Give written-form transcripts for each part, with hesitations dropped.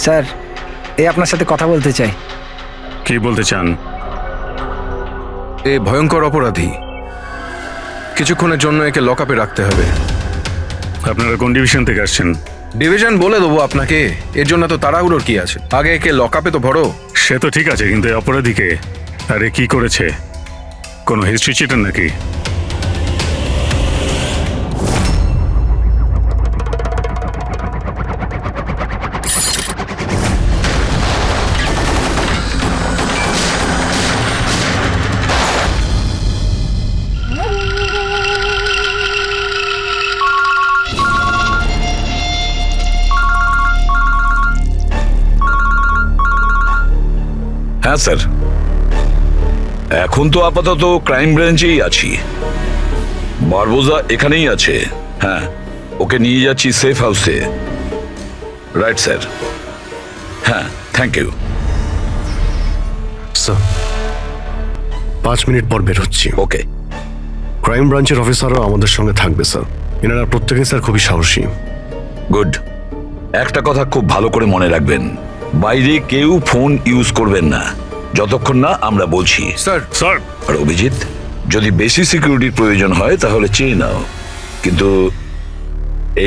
Sir, এই আপনার সাথে কথা বলতে চাই। কি বলতে চান? এ ভয়ঙ্কর অপরাধী, কিছুক্ষণের জন্য একে লকআপে রাখতে হবে। আপনারা কোন ডিভিশন থেকে আসছেন? ডিভিশন বলে দেবো আপনাকে, এর জন্য তো তাড়াহুড়োর কি আছে? আগে একে লকআপে তো ভরো। সে তো ঠিক আছে, কিন্তু এই অপরাধীকে আরে কি করেছে? কোনো হিস্ট্রি চিটার নাকি? হ্যাঁ স্যার, এখন তো আপাতত ক্রাইম ব্রাঞ্চেই আছি। বারবোজা এখানেই আছে। হ্যাঁ, ওকে নিয়ে যাচ্ছি সেফ হাউসে। Right sir. হ্যাঁ, থ্যাংক ইউ স্যার। 5 মিনিট পর বের হচ্ছি। ওকে। ক্রাইম ব্রাঞ্চের অফিসারও আমাদের সঙ্গে থাকবে স্যার। এনারা প্রত্যেকেই স্যার খুবই সাহসী। গুড। একটা কথা খুব ভালো করে মনে রাখবেন, বাইরে কেউ ফোন ইউজ করবেন না যতক্ষণ না আমরা বলছি। স্যার। স্যার, আর অভিজিৎ, যদি বেশি সিকিউরিটির প্রয়োজন হয় তাহলে চেয়ে নাও, কিন্তু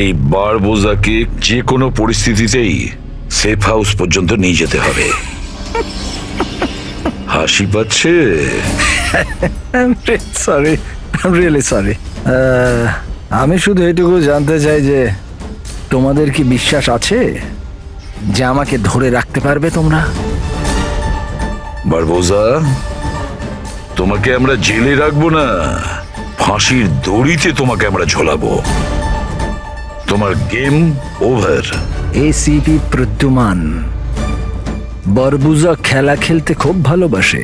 এই বারবোজাকে যে কোনো পরিস্থিতিতেই সেফ হাউস পর্যন্ত নিয়ে যেতে হবে। হাসি পাচ্ছে? Sorry, really sorry. আমি শুধু এটুকু জানতে চাই যে তোমাদের কি বিশ্বাস আছে যে আমাকে ধরে রাখতে পারবে তোমরা? বারবোজা, তোমাকে আমরা জেলে রাখবো না, ফাঁসির দড়িতে তোমাকে আমরা ঝোলাবো। তোমার গেম ওভার। এসিপি প্রদ্যুমান বারবোজা খেলা খেলতে খুব ভালোবাসে,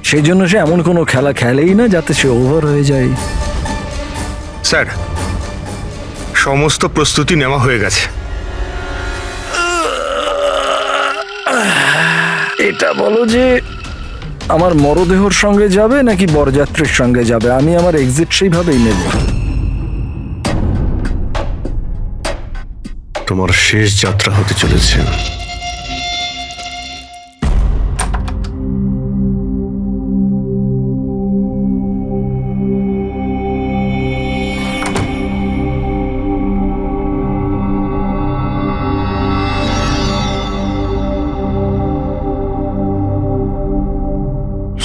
সেই জন্য সে এমন কোনো খেলা খেলেই না যাতে সে ওভার হয়ে যায়। স্যার, সমস্ত প্রস্তুতি নেওয়া হয়ে গেছে। এটা বলো যে আমার মরদেহর সঙ্গে যাবে নাকি বরযাত্রীর সঙ্গে যাবে? আমি আমার এক্সিট সেইভাবেই নেব। তোমার শেষ যাত্রা হতে চলেছে।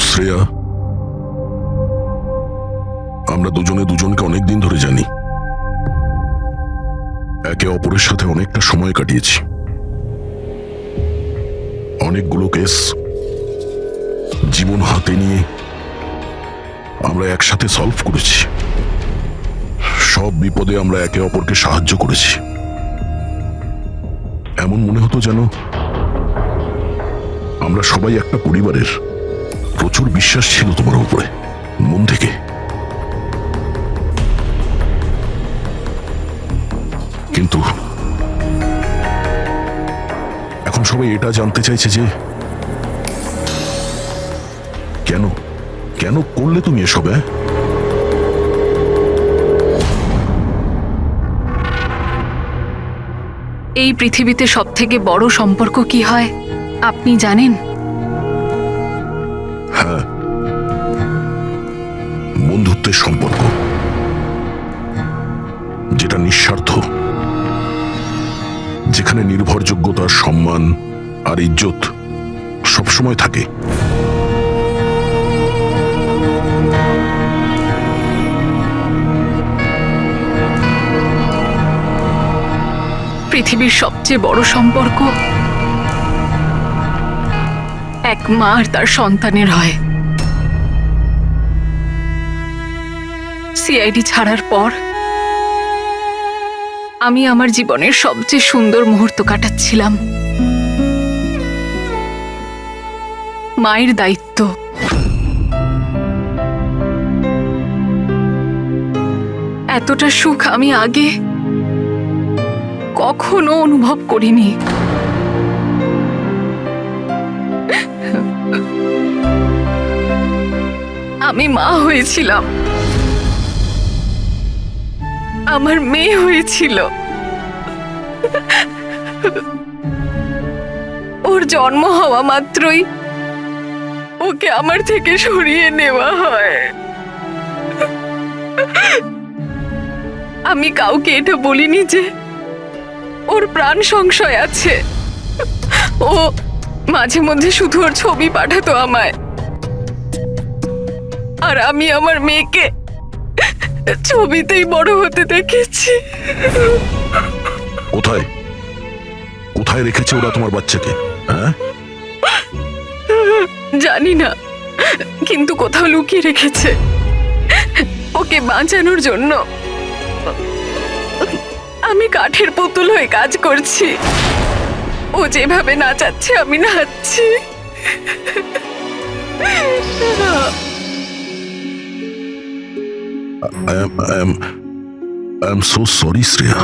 শ্রেয়া, আমরা দুজনে দুজনকে অনেকদিন ধরে জানি, একে অপরের সাথে অনেকটা সময় কাটিয়েছি। অনেকগুলো কেস জীবন হাতে নিয়ে আমরা একসাথে সলভ করেছি। সব বিপদে আমরা একে অপরকে সাহায্য করেছি। এমন মনে হতো যেন আমরা সবাই একটা পরিবারের। প্রচুর বিশ্বাস ছিল তোমার উপরে, মন থেকে। কিন্তু এখন সবাই এটা জানতে চাইছে যে কেন কেন করলে তুমি এসব? এই পৃথিবীতে সবথেকে বড় সম্পর্ক কি হয় আপনি জানেন? হ্যাঁ, বন্ধুত্বের সম্পর্ক, যেটা নিঃস্বার্থ, যেখানে নির্ভরযোগ্যতা, সম্মান আর ইজ্জত সবসময় থাকে। পৃথিবীর সবচেয়ে বড় সম্পর্ক এক মা আর তার সন্তানের হয়। সিআইডি ছাড়ার পর আমি আমার জীবনের সবচেয়ে সুন্দর মুহূর্ত কাটাচ্ছিলাম। মায়ের দায়িত্ব, এতটা সুখ আমি আগে কখনো অনুভব করিনি। আমি মা হয়েছিলাম, আমার মেয়ে হয়েছিল। ওর জন্ম হওয়া মাত্রই ওকে আমার থেকে সরিয়ে নেওয়া হয়। আমি কাউকে এটা বলিনি যে ওর প্রাণ সংশয় আছে। ও মাঝে মধ্যে শুধু ওর ছবি পাঠাতো আমায়, আর আমি আমার মেয়েকে ছবিতেই বড় হতে দেখেছি। কোথায় কোথায় রেখেছে ওরা তোমার বাচ্চাকে? হ্যাঁ, জানি না, কিন্তু কোথাও লুকিয়ে রেখেছে ওকে বাঁচানোর জন্য। আমি কাঠের পুতুল হয়ে কাজ করছি, ও যেভাবে নাচাচ্ছে আমি নাচছি। I am so sorry Shreya.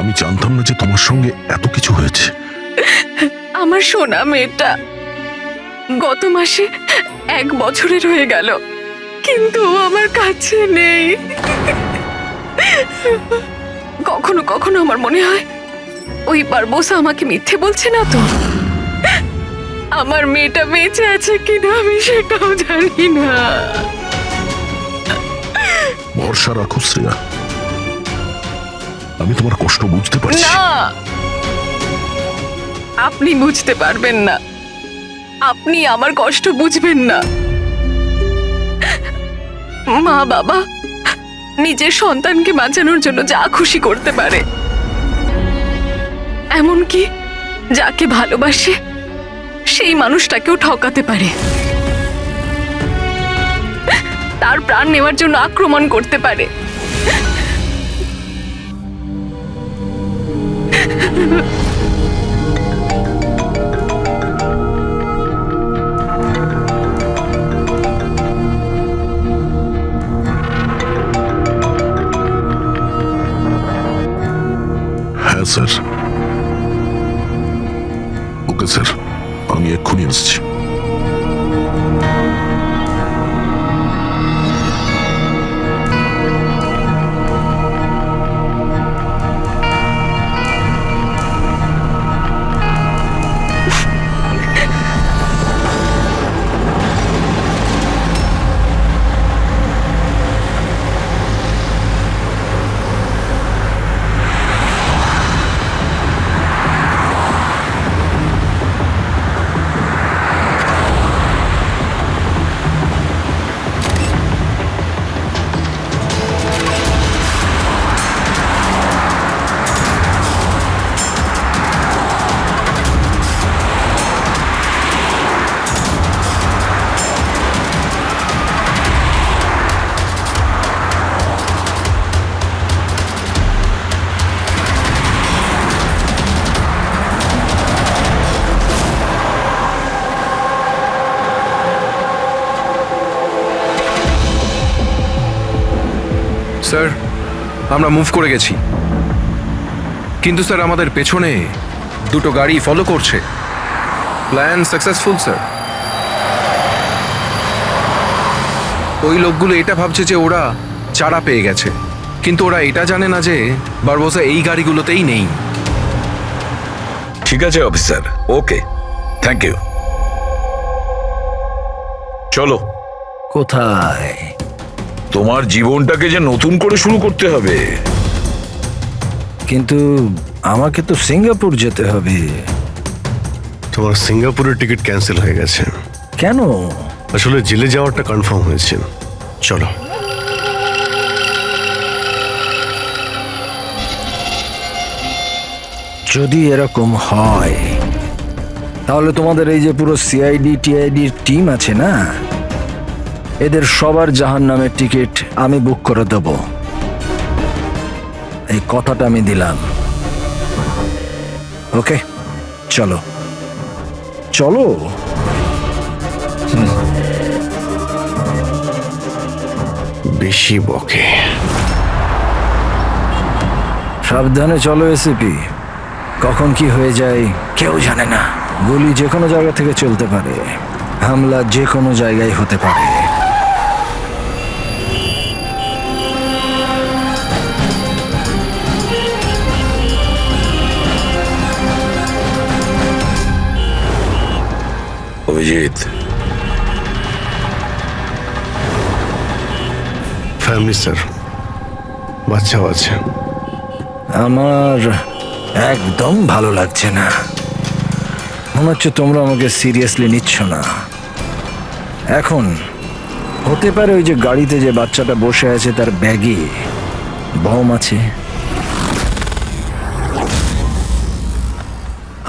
আমি জানতাম না যে তোমার সঙ্গে এত কিছু হয়েছে। আমার সোনা মেয়েটা গত মাসে 1 বছরের হয়ে গেল, কিন্তু ও আমার কাছে নেই। কখনো কখনো আমার মনে হয় ওই বারবোসা আমাকে মিথ্যে বলছে না তো। আমার মেয়েটা বেঁচে আছে কিনা আমি সেটাও জানি না। ভরসা রাখো শ্রেয়া, আমি তোমার কষ্ট বুঝতে পারছি। না, আপনি বুঝতে পারবেন না, আপনি আমার কষ্ট বুঝবেন না। মা বাবা নিজের সন্তানকে বাঁচানোর জন্য যা খুশি করতে পারে, এমনকি যাকে ভালোবাসে সেই মানুষটাকেও ঠকাতে পারে, তার প্রাণ নেওয়ার জন্য আক্রমণ করতে পারে। হ্যাঁ স্যার। ওকে স্যার, আমি এক্ষুনি আসছি। স্যার, আমরা মুভ করে গেছি, কিন্তু স্যার আমাদের পেছনে 2টো গাড়ি ফলো করছে। Plan successful sir. ওই লোকগুলো এটা ভাবছে যে ওরা চারা পেয়ে গেছে, কিন্তু ওরা এটা জানে না যে বারবোসা এই গাড়িগুলোতেই নেই। ঠিক আছে অফিসার, ওকে, থ্যাংক ইউ। চলো। কোথায়? তোমার জীবনটাকে যে নতুন করে শুরু করতে হবে। কিন্তু আমাকে তো সিঙ্গাপুর যেতে হবে। তোমার সিঙ্গাপুরের টিকিট ক্যান্সেল হয়ে গেছে। কেন? আসলে জেলে যাওয়াটা কনফার্ম হয়েছে। চলো। যদি এরকম হয় তাহলে তোমাদের এই যে পুরো সিআইডি টিআইডির টিম আছে না, এদের সবার জাহান্নামের টিকিট আমি বুক করে দেব। এই কথাটা আমি দিলাম। ওকে, চলো চলো। বেশি বকে। সাবধানে চলো এসিপি, কখন কি হয়ে যায় কেউ জানে না। গুলি যে কোনো জায়গা থেকে চলতে পারে, হামলা যে কোনো জায়গায় হতে পারে। অভিজিৎ, ফ্যামিলি স্যার, বাচ্চাও আছে। আমার একদম ভালো লাগছে না। মনে হচ্ছে তোমরা আমাকে সিরিয়াসলি নিচ্ছ না। এখন হতে পারে ওই যে গাড়িতে যে বাচ্চাটা বসে আছে তার ব্যাগে বম আছে।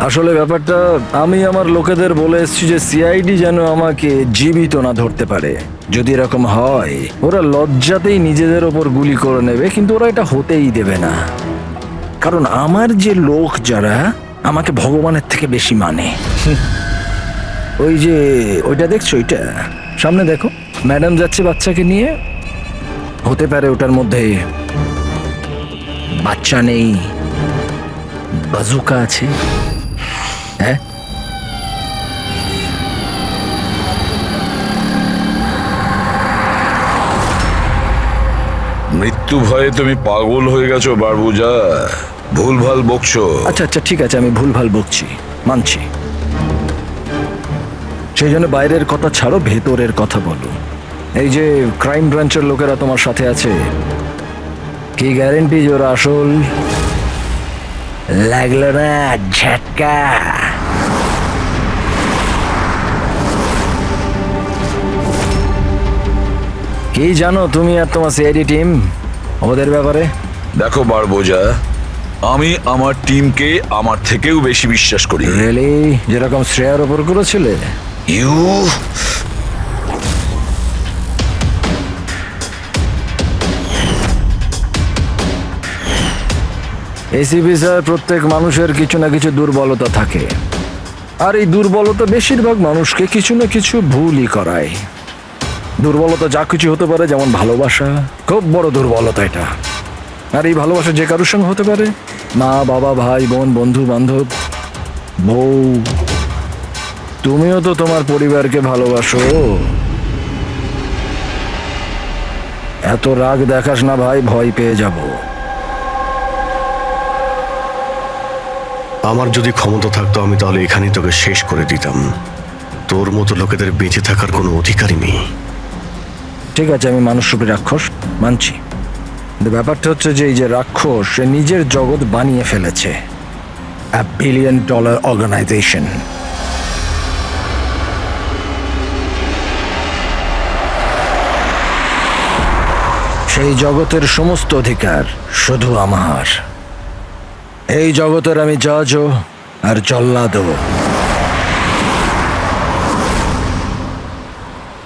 আসলে ব্যাপারটা আমি আমার লোকেদের বলে এসেছি যে সিআইডি যেন আমাকে জীবিত না ধরতে পারে। যদি এরকম হয় ওরা লজ্জাতেই নিজেদের ওপর গুলি করে নেবে, কিন্তু ওরা এটা হতেই দেবে না। কারণ আমার যে লোক যারা আমাকে ভগবানের থেকে বেশি মানে। ওই যে ওইটা দেখছো, ওইটা সামনে দেখো, ম্যাডাম যাচ্ছে বাচ্চাকে নিয়ে। হতে পারে ওটার মধ্যে বাচ্চা নেই, বাজুকা আছে। হ্যাঁ, মৃত্যু ভয়ে তুমি পাগল হয়ে গেছো বারবুজা, ভুলভাল বকছো। আচ্ছা আচ্ছা ঠিক আছে, আমি ভুলভাল বকছি, মানছি। সেই জন্য বাইরের কথা ছাড়ো, ভেতরের কথা বলো। এই যে ক্রাইম ব্রাঞ্চের লোকেরা তোমার সাথে আছে, কি গ্যারেন্টি যে ওরা আসল? লাগলো না ঝটকা? কি জানো তুমি আর তোমার সিআইডি টিম ওদের ব্যাপারে? দেখো বারবোজা, আমি আমার টিমকে আমার থেকেও বেশি বিশ্বাস করি। রিয়েলি? যেরকম শ্রেয়ার ওপর করেছিলে? ইউ এসিপি স্যার, প্রত্যেক মানুষের কিছু না কিছু দুর্বলতা থাকে, আর এই দুর্বলতা বেশিরভাগ মানুষকে কিছু না কিছু ভুলই করায়। দুর্বলতা যা কিছু হতে পারে, যেমন ভালোবাসা, খুব বড় দুর্বলতা এটা। আর এই ভালোবাসা যে কারোর সঙ্গে হতে পারে, মা বাবা, ভাই বোন, বন্ধু বান্ধব, বউ। তুমিও তো তোমার পরিবারকে ভালোবাসো। এত রাগ দেখাস না ভাই, ভয় পেয়ে যাব। আমার যদি ক্ষমতা থাকতো আমি তাহলে এখানেই তোকে শেষ করে দিতাম। তোর মতো লোকেদের বেঁচে থাকার কোনো অধিকারই নেই। ঠিক আছে, আমি মানুষরূপী রাক্ষস মানছি, কিন্তু ব্যাপারটা হচ্ছে যে এই যে রাক্ষস, সে নিজের জগৎ বানিয়ে ফেলেছে, $1 বিলিয়ন অর্গানাইজেশন। সেই জগতের সমস্ত অধিকার শুধু আমার। এই জগতের আমি জজও আর জল্লাদও।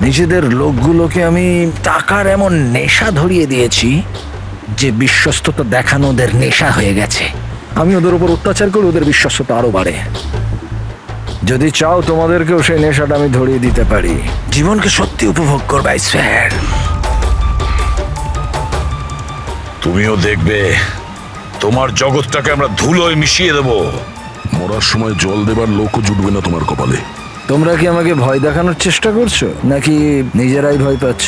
নিজেদের লোকগুলোকে আমি টাকার এমন নেশা ধরিয়ে দিয়েছি যে বিশ্বস্ততা দেখানো ওদের নেশা হয়ে গেছে। আমি ওদের উপর অত্যাচার করে ওদের বিশ্বস্ততা আরো বাড়ে। যদি চাও তোমাদেরকেও সেই নেশাটা আমি ধরিয়ে দিতে পারি। জীবনকে সত্যি উপভোগ করবে স্যার। তুমিও দেখবে তোমার জগৎটাকে আমরা ধুলোয় মিশিয়ে দেব। মরার সময় জল দেবার লোকও জুটবে না তোমার কপালে। তোমরা কি আমাকে ভয় দেখানোর চেষ্টা করছো, নাকি নিজেরাই ভয় পাচ্ছ?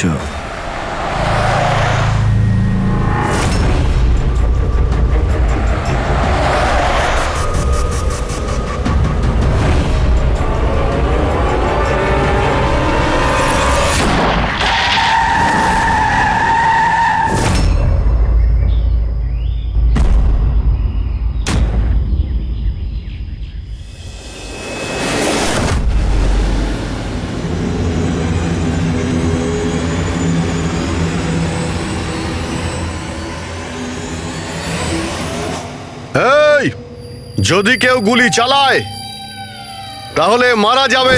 এই, যদি কেউ গুলি চালায় তাহলে মারা যাবে।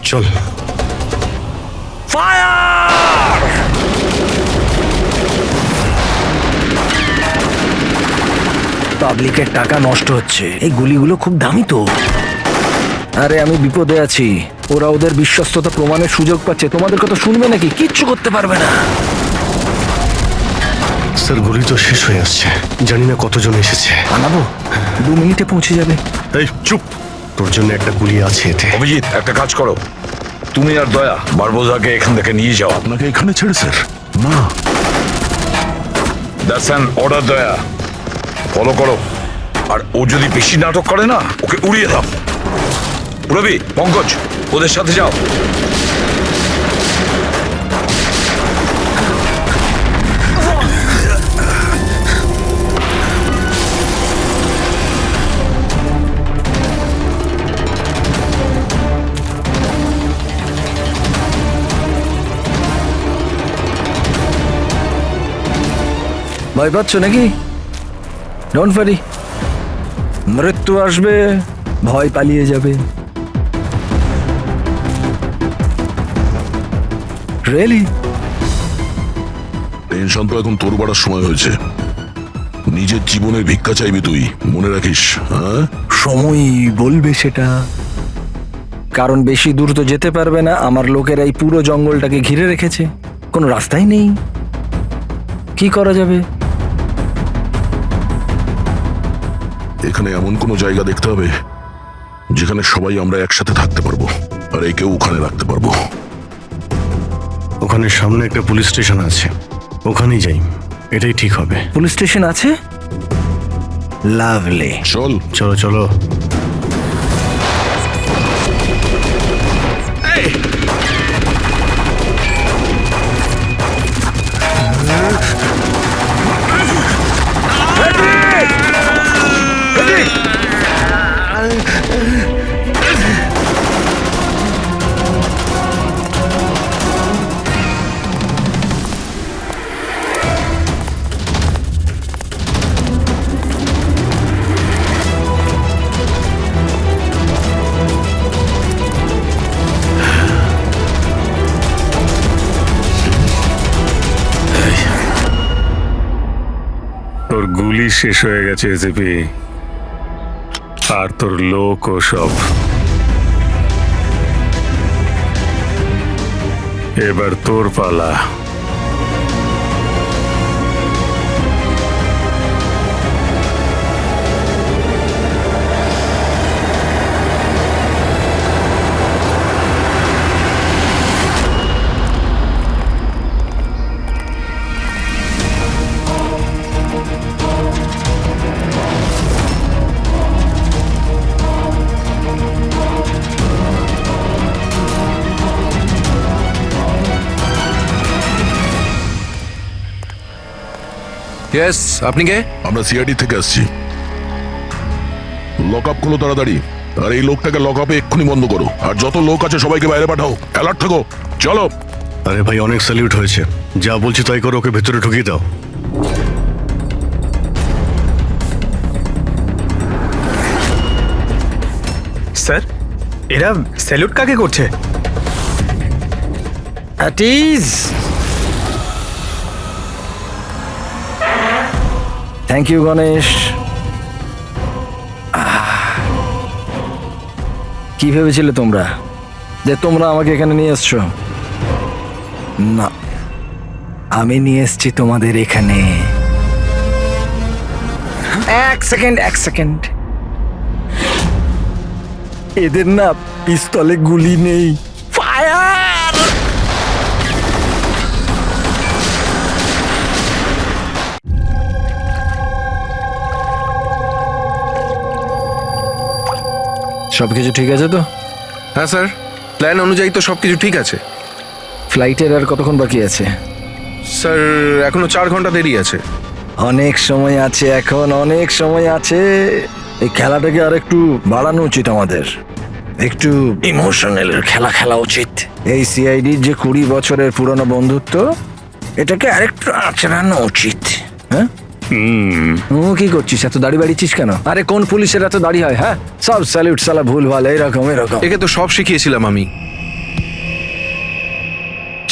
চল। পাবলিকের টাকা নষ্ট হচ্ছে। এই গুলিগুলো খুব দামি তো। আরে আমি বিপদে আছি, ওরা ওদের বিশ্বস্ততা প্রমাণের সুযোগ পাচ্ছে। তোমাদের কথা শুনবে নাকি? কিচ্ছু করতে পারবে না। স্যার, গুলি তো শেষ হয়ে আসছে, জানি না কতজন এসেছে। আনাবো, 2 মিনিটে পৌঁছে যাবে। এই চুপ, তোর জন্য একটা গুলি আছে এতে। অভিজিৎ, একটা কাজ করো, তুমি আর দয়া বারবোজাকে এখান থেকে নিয়ে যাও। আপনাকে এখানে ছেড়ে স্যার? না, দ্যাটস অ্যান অর্ডার দয়া, ফলো করো। আর ও যদি বেশি নাটক করে না, ওকে উড়িয়ে দাও। রবি, পঙ্কজ, ওদের সাথে যাও। ভয় পাচ্ছ নাকি? ডোন্ট ওয়ারি, মৃত্যু আসবে, ভয় পালিয়ে যাবে। রিয়েলি? টেনশন তো এখন তোর বাড়ার সময় হয়েছে। নিজের জীবনের ভিক্ষা চাইবি তুই, মনে রাখিস। হ্যাঁ, সময়ই বলবে সেটা। কারণ বেশি দূর তো যেতে পারবে না, আমার লোকেরা এই পুরো জঙ্গলটাকে ঘিরে রেখেছে, কোনো রাস্তাই নেই। কি করা যাবে? এখানে এমন কোনো জায়গা দেখতে হবে যেখানে সবাই আমরা একসাথে থাকতে পারবো, আর একেও ওখানে রাখতে পারবো। ওখানে সামনে একটা পুলিশ স্টেশন আছে, ওখানেই যাই, এটাই ঠিক হবে। পুলিশ স্টেশন আছে? লাভলি। চল। চলো চলো। তোর গুলি শেষ হয়ে গেছে এসিপি, আর তোর লোক ও সব। এবার তোর পালা। ইয়েস, আপনি কে? আমরা সিআইডি থেকে আসছি। লক আপ করো তাড়াতাড়ি, আর এই লোকটাকে লক আপে এক্ষুনি বন্ধ করো, আর যত লোক আছে সবাইকে বাইরে পাঠাও। অ্যালার্ট থাকো, চলো। আরে ভাই, অনেক স্যালিউট হয়েছে, যা বলছি তাই করো, ওকে ভেতরে ঢুকিয়ে দাও। স্যার, এরা স্যালুট কাকে করছে? Thank you Ganesh. কি ভেবেছিলে তোমরা যে তোমরা আমাকে এখানে নিয়ে এসছো? না, আমি নিয়ে এসছি তোমাদের এখানে। এক সেকেন্ড। এদের না পিস্তলে গুলি নেই। ফায়ার! সবকিছু ঠিক আছে তো? হ্যাঁ স্যার, প্ল্যান অনুযায়ী তো সবকিছু ঠিক আছে। ফ্লাইটের আর কতক্ষণ বাকি আছে? স্যার, এখনো 4 ঘন্টা দেরি আছে। অনেক সময় আছে, এখন অনেক সময় আছে। এই খেলাটাকে আর একটু বাড়ানো উচিত আমাদের, একটু ইমোশনাল খেলা উচিত। এই সিআইডির যে 20 বছরের পুরনো বন্ধুত্ব, এটাকে আরেকটু আচড়ানো উচিত। হ্যাঁ, কি করছিস? এত দাড়ি বাড়িছিস কেন? আরে কোন পুলিশের এত দাড়ি হয়? হ্যাঁ, সব স্যালুট সালা ভুলভাল এরকম। একে তো সব শিখিয়েছিলাম আমি।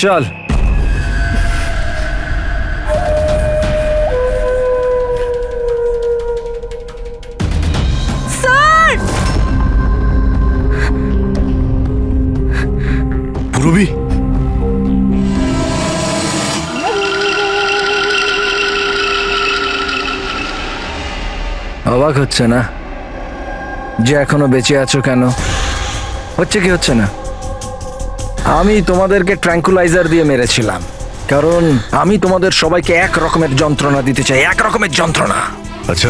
চল। পুরবি, অবাক হচ্ছে না যে এখনো বেঁচে আছো? কেন হচ্ছে কি হচ্ছে না? আমি তোমাদেরকে ট্র্যাঙ্কুলাইজার দিয়ে মেরেছিলাম, কারণ আমি তোমাদের সবাইকে এক রকমের যন্ত্রণা দিতে চাই, এক রকমের যন্ত্রণা। আচ্ছা,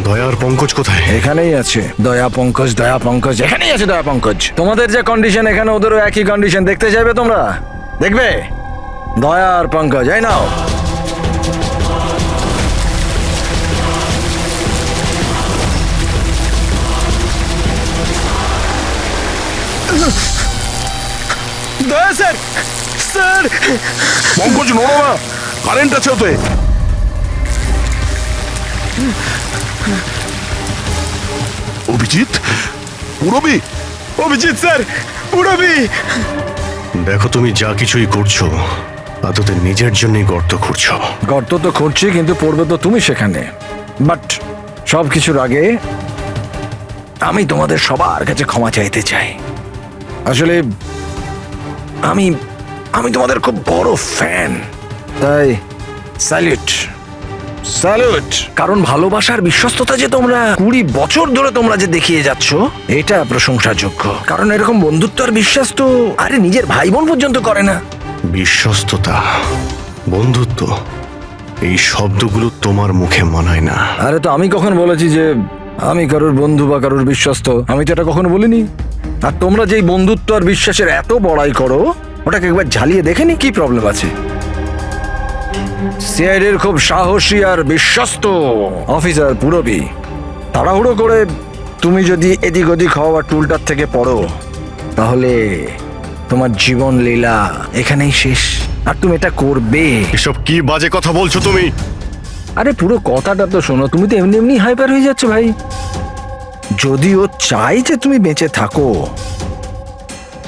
দয়া আর পঙ্কজ কোথায়? এখানেই আছে দয়া পঙ্কজ, এখানেই আছে দয়া পঙ্কজ। তোমাদের যে কন্ডিশন, এখানে ওদেরও একই কন্ডিশন। দেখতে চাইবে তোমরা? দেখবে? দয়া আর পঙ্কজ, এই নাও। দয়া স্যার, স্যার পঙ্কজ নড়ো না, কারেন্ট আছে ওতে। অভিজিৎ, পুরবি, অভিজিৎ স্যার, পুরবি। দেখো, তুমি যা কিছুই করছো তা তোদের নিজের জন্যই গর্ত খুঁড়ছো। গর্ত তো করছি, কিন্তু পড়বে তো তুমি সেখানে। বাট সব কিছুর আগে আমি তোমাদের সবার কাছে ক্ষমা চাইতে চাই। আসলে আমি আমি তোমাদের খুব বড় ফ্যান, তাই স্যালুট স্যালুট। কারণ ভালোবাসার বিশ্বস্ততা যে তোমরা 20 বছর ধরে তোমরা যে দেখিয়ে যাচ্ছ, এটা প্রশংসাযোগ্য। কারণ এরকম বন্ধুত্ব আর বিশ্বাস তো আরে নিজের ভাই বোন পর্যন্ত করে না। বিশ্বস্ততা, বন্ধুত্ব, এই শব্দগুলো তোমার মুখে মানায় না। আরে তো আমি কখন বলেছি যে আমি কারোর বন্ধু বা কারোর বিশ্বস্ত? আমি তো এটা কখনো বলিনি। আর তোমরা যেই বন্ধুত্ব আর বিশ্বাসের এত বড়াই করো, ওটাকে একবার ঝালিয়ে দেখেনি কি প্রবলেম আছে? সিআইডির খুব সাহসী আর বিশ্বস্ত অফিসার পুরবি, তাড়াহুড়ো করে তুমি যদি এদিক ওদিক হওয়া টুলটার থেকে পড়ো, তাহলে তোমার জীবন লীলা এখানেই শেষ। আর তুমি এটা করবে। এসব কি বাজে কথা বলছো তুমি? আরে পুরো কথাটা তো শোনো। তুমি তো এমনি এমনি হাইপার হয়ে যাচ্ছ ভাই। যদি ও চাই যে তুমি বেঁচে থাকো,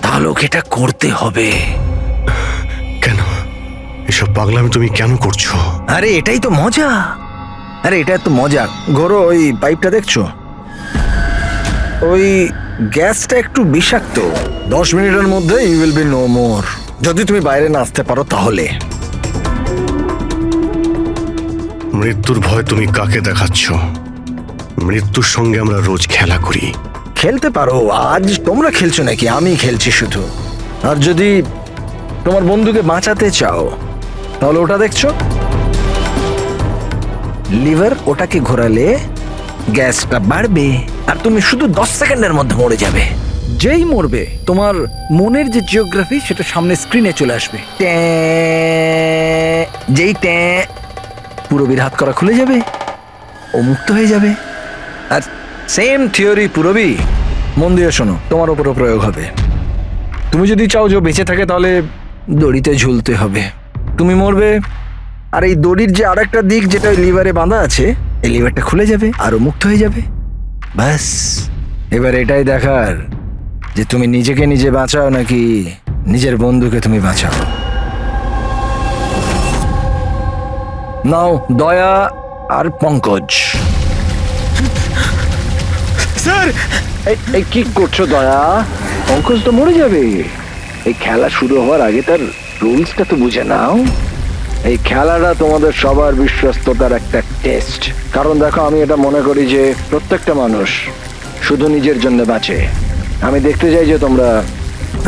তাহলে ওকে এটা করতে হবে। কেন এসব পাগলামি তুমি কেন করছো? আরে এটাই তো মজা। আরে এটা তো মজা। ঘোরো, ওই পাইপটা দেখছো? ওই গ্যাসটা একটু বিষাক্ত। 10 মিনিটের মধ্যে you will be no more. যদি তুমি বাইরে না আসতে পারো তাহলে। মৃত্যুর ভয় তুমি কাকে দেখাচ্ছ? মৃত্যুর সঙ্গে আমরা রোজ খেলা করি। খেলতে পারো। আজ তোমরা খেলছো নাকি? আমি খেলছি শুধু। আর যদি তোমার বন্ধুকে বাঁচাতে চাও, তাহলে ওটা দেখছো লিভার, ওটাকে ঘোরালে গ্যাসটা বাড়বে আর তুমি শুধু 10 সেকেন্ডের মধ্যে মরে যাবে। যেই মরবে, তোমার মনের যে জিওগ্রাফি সেটা সামনে স্ক্রিনে চলে আসবে। যেই পুরবীর হাত করা খুলে যাবে, ও মুক্ত হয়ে যাবে। আর সেম থিওরি পুরবি, মন দিয়ে শোনো, তোমার উপরও প্রয়োগ হবে। তুমি যদি চাও যে ও বেঁচে থাকে, তাহলে দড়িতে ঝুলতে হবে। তুমি মরবে, আর এই দড়ির যে আরেকটা দিক যেটা লিভারে বাঁধা আছে, এই লিভারটা খুলে যাবে আর ও মুক্ত হয়ে যাবে। ব্যাস, এবার এটাই দেখার যে তুমি নিজেকে নিজে বাঁচাও নাকি নিজের বন্ধুকে তুমি বাঁচাও। নাও দয়া আর পঙ্কজ। স্যার, এই কি করছো দয়া? পঙ্কজ তো মরে যাবে। এই খেলা শুরু হওয়ার আগে তার রুলসটা তো বুঝে নাও। এই খেলাটা তোমাদের সবার বিশ্বস্ততার একটা টেস্ট। কারণ দেখো, আমি এটা মনে করি যে প্রত্যেকটা মানুষ শুধু নিজের জন্য বাঁচে। আমি দেখতে চাই যে তোমরা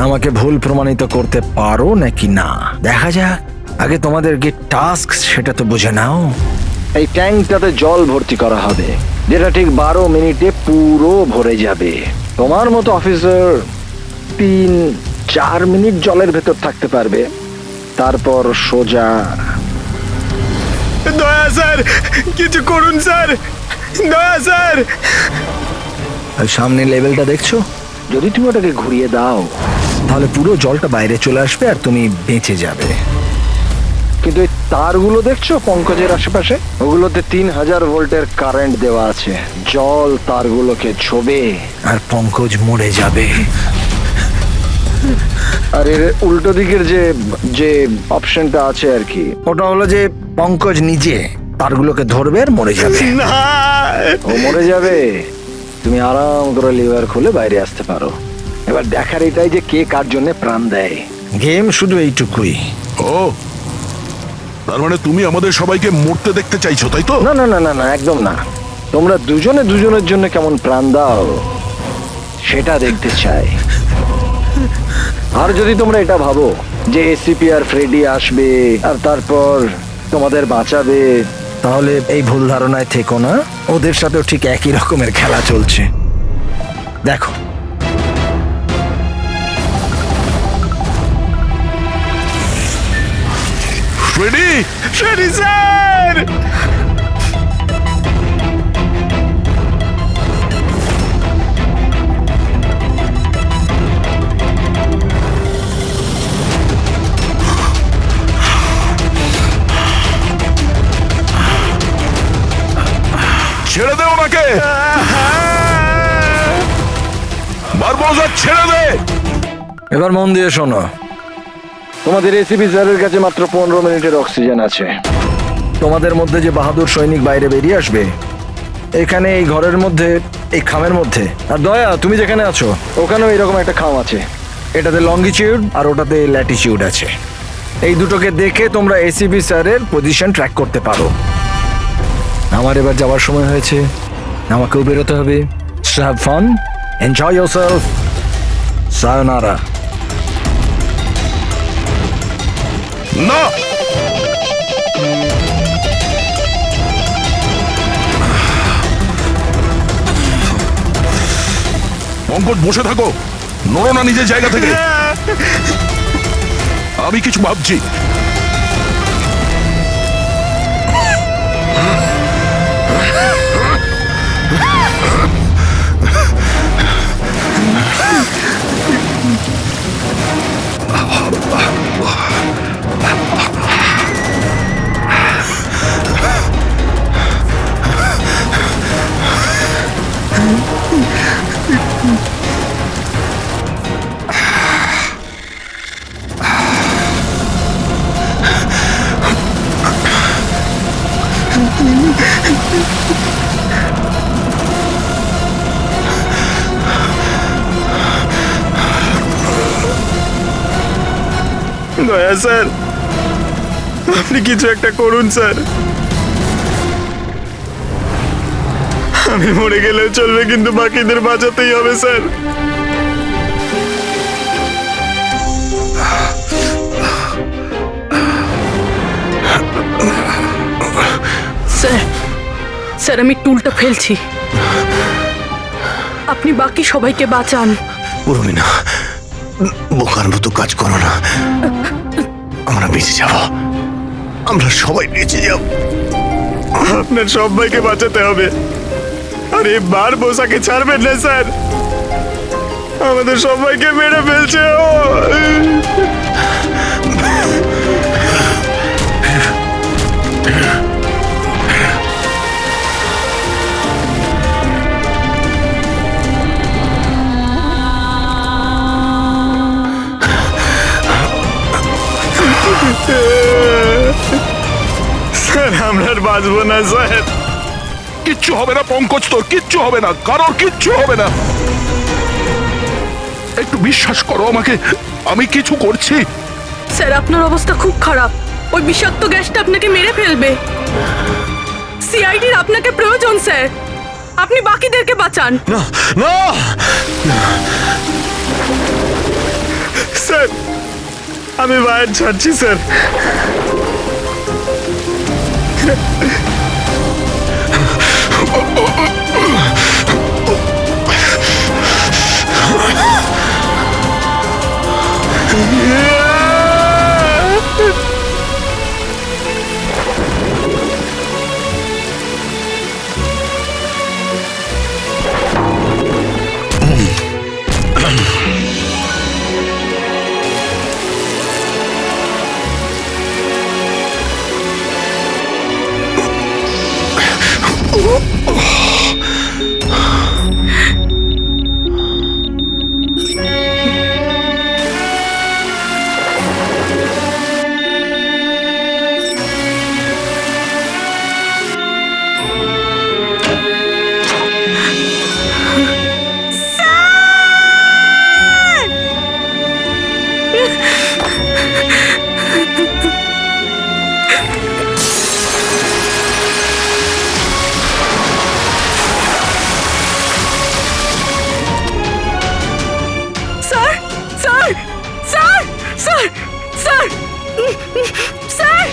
আমাকে ভুল প্রমাণিত করতে পারো নাকি না। দেখা যাক। আগে তোমাদের কি টাস্ক সেটা তো বুঝে নাও। এই ট্যাঙ্কটাতে জল ভর্তি করা হবে, যেটা ঠিক 12 মিনিটে পুরো ভরে যাবে। তোমার মতো অফিসার 3-4 মিনিট জলের ভেতর থাকতে পারবে, তারপর সোজা। দয়া স্যার, কিছু করুন স্যার, দয়া স্যার। আর সামনে লেভেলটা দেখছো? যদি তুমি ওটাকে ঘুরিয়ে দাও, তাহলে পুরো জলটা বাইরে চলে আসবে আর তুমি বেঁচে যাবে। কিন্তু এই তারগুলো দেখছো পঙ্কজের আশেপাশে, ওগুলোতে 3000 ভোল্টের কারেন্ট দেওয়া আছে। জল তারগুলোকে ছোবে আর পঙ্কজ মরে যাবে। আর এর উল্টো দিকের যে অপশনটা আছে আর কি, ওটা হলো যে পঙ্কজ নিজে তারগুলোকে ধরবে আর মরে যাবে। না, ও মরে যাবে, তুমি আরাম করে লিভার খুলে বাইরে আসতে পারো। এবার দেখার এটাই যে কে কার জন্য প্রাণ দেয়। গেম শুধু এইটুকুই। ও, তার মানে তুমি আমাদের সবাইকে মরতে দেখতে চাইছো, তাই তো? না না না না না, একদম না। তোমরা দুজনে দুজনের জন্য কেমন প্রাণ দাও সেটা দেখতে চাই। আর যদি তোমরা এটা ভাবো যে এসিপি আর ফ্রেডি আসবে আর তারপর তোমাদের বাঁচাবে, তাহলে এই ভুল ধারণায় থেকো না, ওদের সাথেও ঠিক একই রকমের খেলা চলছে। দেখো, ফ্রেডি, ফ্রেডি স্যার! ছেড়ে দে ওনাকে, বারবোজা ছেড়ে দে। এবার মন দিয়ে শোনো, তোমাদের এসিপি স্যারের কাছে মাত্র 15 মিনিটের অক্সিজেন আছে। তোমাদের মধ্যে যে বাহাদুর সৈনিক বাইরে বেরিয়ে আসবে, এখানে এই ঘরের মধ্যে, এই খামের মধ্যে, আর দয়া তুমি যেখানে আছো ওখানেও এরকম একটা খাম আছে, এটাতে লঙ্গিটিউড আর ওটাতে ল্যাটিটিউড আছে। এই দুটোকে দেখে তোমরা এসিপি স্যারের পজিশন ট্র্যাক করতে পারো। আমার এবার যাওয়ার সময় হয়েছে, আমাকেও বেরোতে হবে। So have fun, enjoy yourself, sayonara. না, পঙ্কজ বসে থাকো, নড়ো না নিজের জায়গা থেকে। আমি কিছু ভাবছি। দয়া স্যার, আপনি কিছু একটা করুন স্যার। আমি মরে গেলেও চলবে, কিন্তু বাকিদের বাঁচাতেই হবে স্যার। স্যার, স্যার আমি টুলটা ফেলছি, আপনি বাকি সবাইকে বাঁচান। উর্মিনা, বোকার মতো কাজ করো না। আমরা বেঁচে যাব, আমরা সবাই বেঁচে যাব। আপনার সবাইকে বাঁচাতে হবে, আর এই বারবোসাকে ছাড়বেন না স্যার, আমাদের সবাইকে মেরে ফেলছে ও। স্যার আমরা আর বাঁচবো না স্যার। কিচ্ছু হবে না পঙ্কজ, তোর কিচ্ছু হবে না, কারোর কিচ্ছু হবে না। একটু বিশ্বাস করো আমাকে, আমি কিছু করছি। স্যার আপনার অবস্থা খুব খারাপ, ওই বিষাক্ত গ্যাসটা আপনাকে মেরে ফেলবে। সিআইডির আপনাকে প্রয়োজন স্যার, আপনি বাকিদেরকে বাঁচান। না না, স্যার আমি বাইরে ছাড়ছি স্যার। স্যার স্যার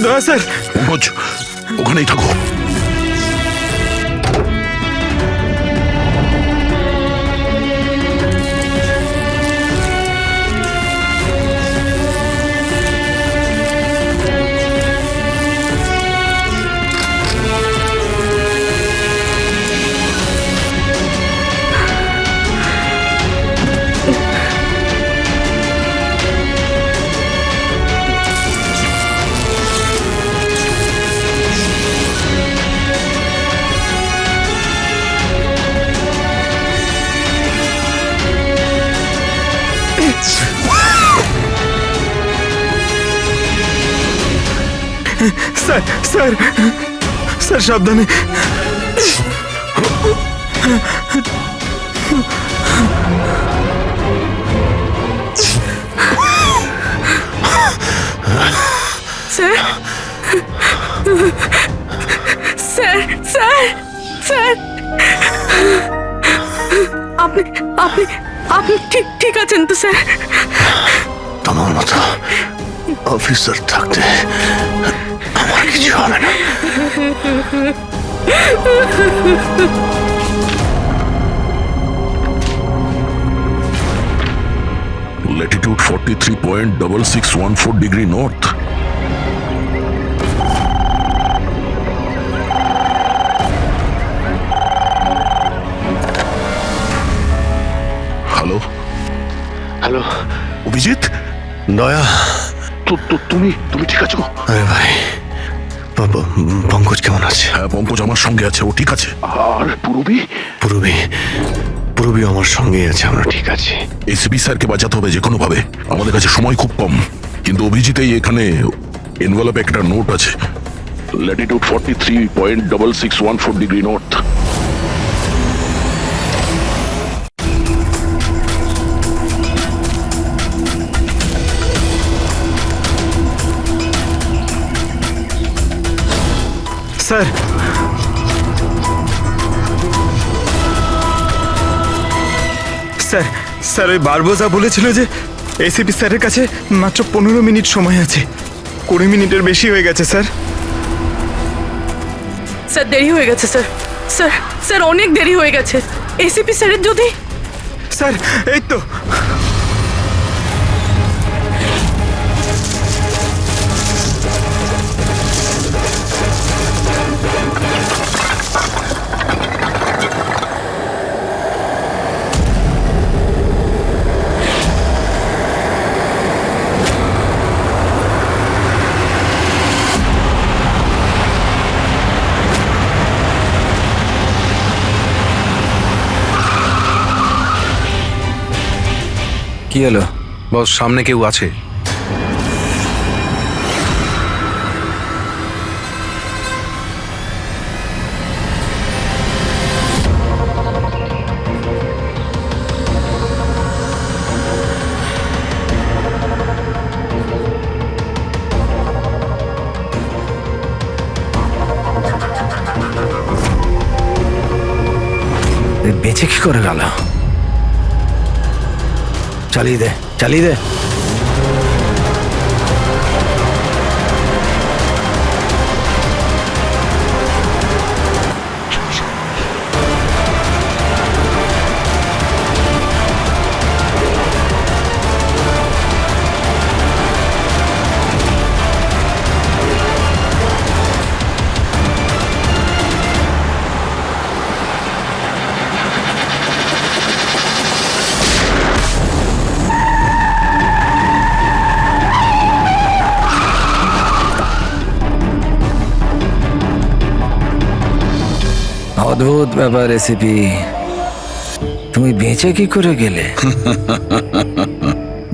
দয়া স্যার, পঙ্কজ ওখানেই থাকো। স্যার স্যার স্যার সাবধানে। স্যার স্যার স্যার স্যার আপনি আপনি আপনি ঠিক ঠিক আছেন তো স্যার? তোমার মতো অফিসার থাকতে আমার কিছু হবে না। Latitude 43.6614 degree north. Hello hello Abhijit, দয়া, তুমি ঠিক আছো? আরে ভাই, পঙ্কজ কেমন আছে? হ্যাঁ, পঙ্কজ আমার সঙ্গে আছে, ও ঠিক আছে। আর পূরবী? পূরবী আমার সঙ্গেই আছে, আমরা ঠিক আছি। এসপি স্যারকে বাঁচাতে হবে যে কোনো ভাবে, আমাদের কাছে সময় খুব কম। কিন্তু অভিজিতেই এখানে এনভেলপে একটা নোট আছে, Latitude 43.6614 degree north. Sir sir sir ওই বারবোজা বলেছিল যে এসিপি স্যারের কাছে মাত্র 15 মিনিট সময় আছে। 20 মিনিটের বেশি হয়ে গেছে স্যার। স্যার দেরি হয়ে গেছে স্যার। স্যার স্যার অনেক দেরি হয়ে গেছে। এসিপি স্যারের যদি স্যার এই তো কি হলো? বস, সামনে কেউ আছে। বেঁচে কি করে গেল? চালিয়ে দে, চালিয়ে দে। অদ্ভুত ব্যাপার রেসিপি, তুমি বেঁচে কি করে গেলে?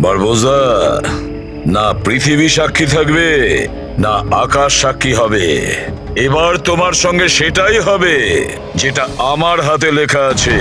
বারবোজা, না পৃথিবী সাক্ষী থাকবে না আকাশ সাক্ষী হবে। এবার তোমার সঙ্গে সেটাই হবে যেটা আমার হাতে লেখা আছে।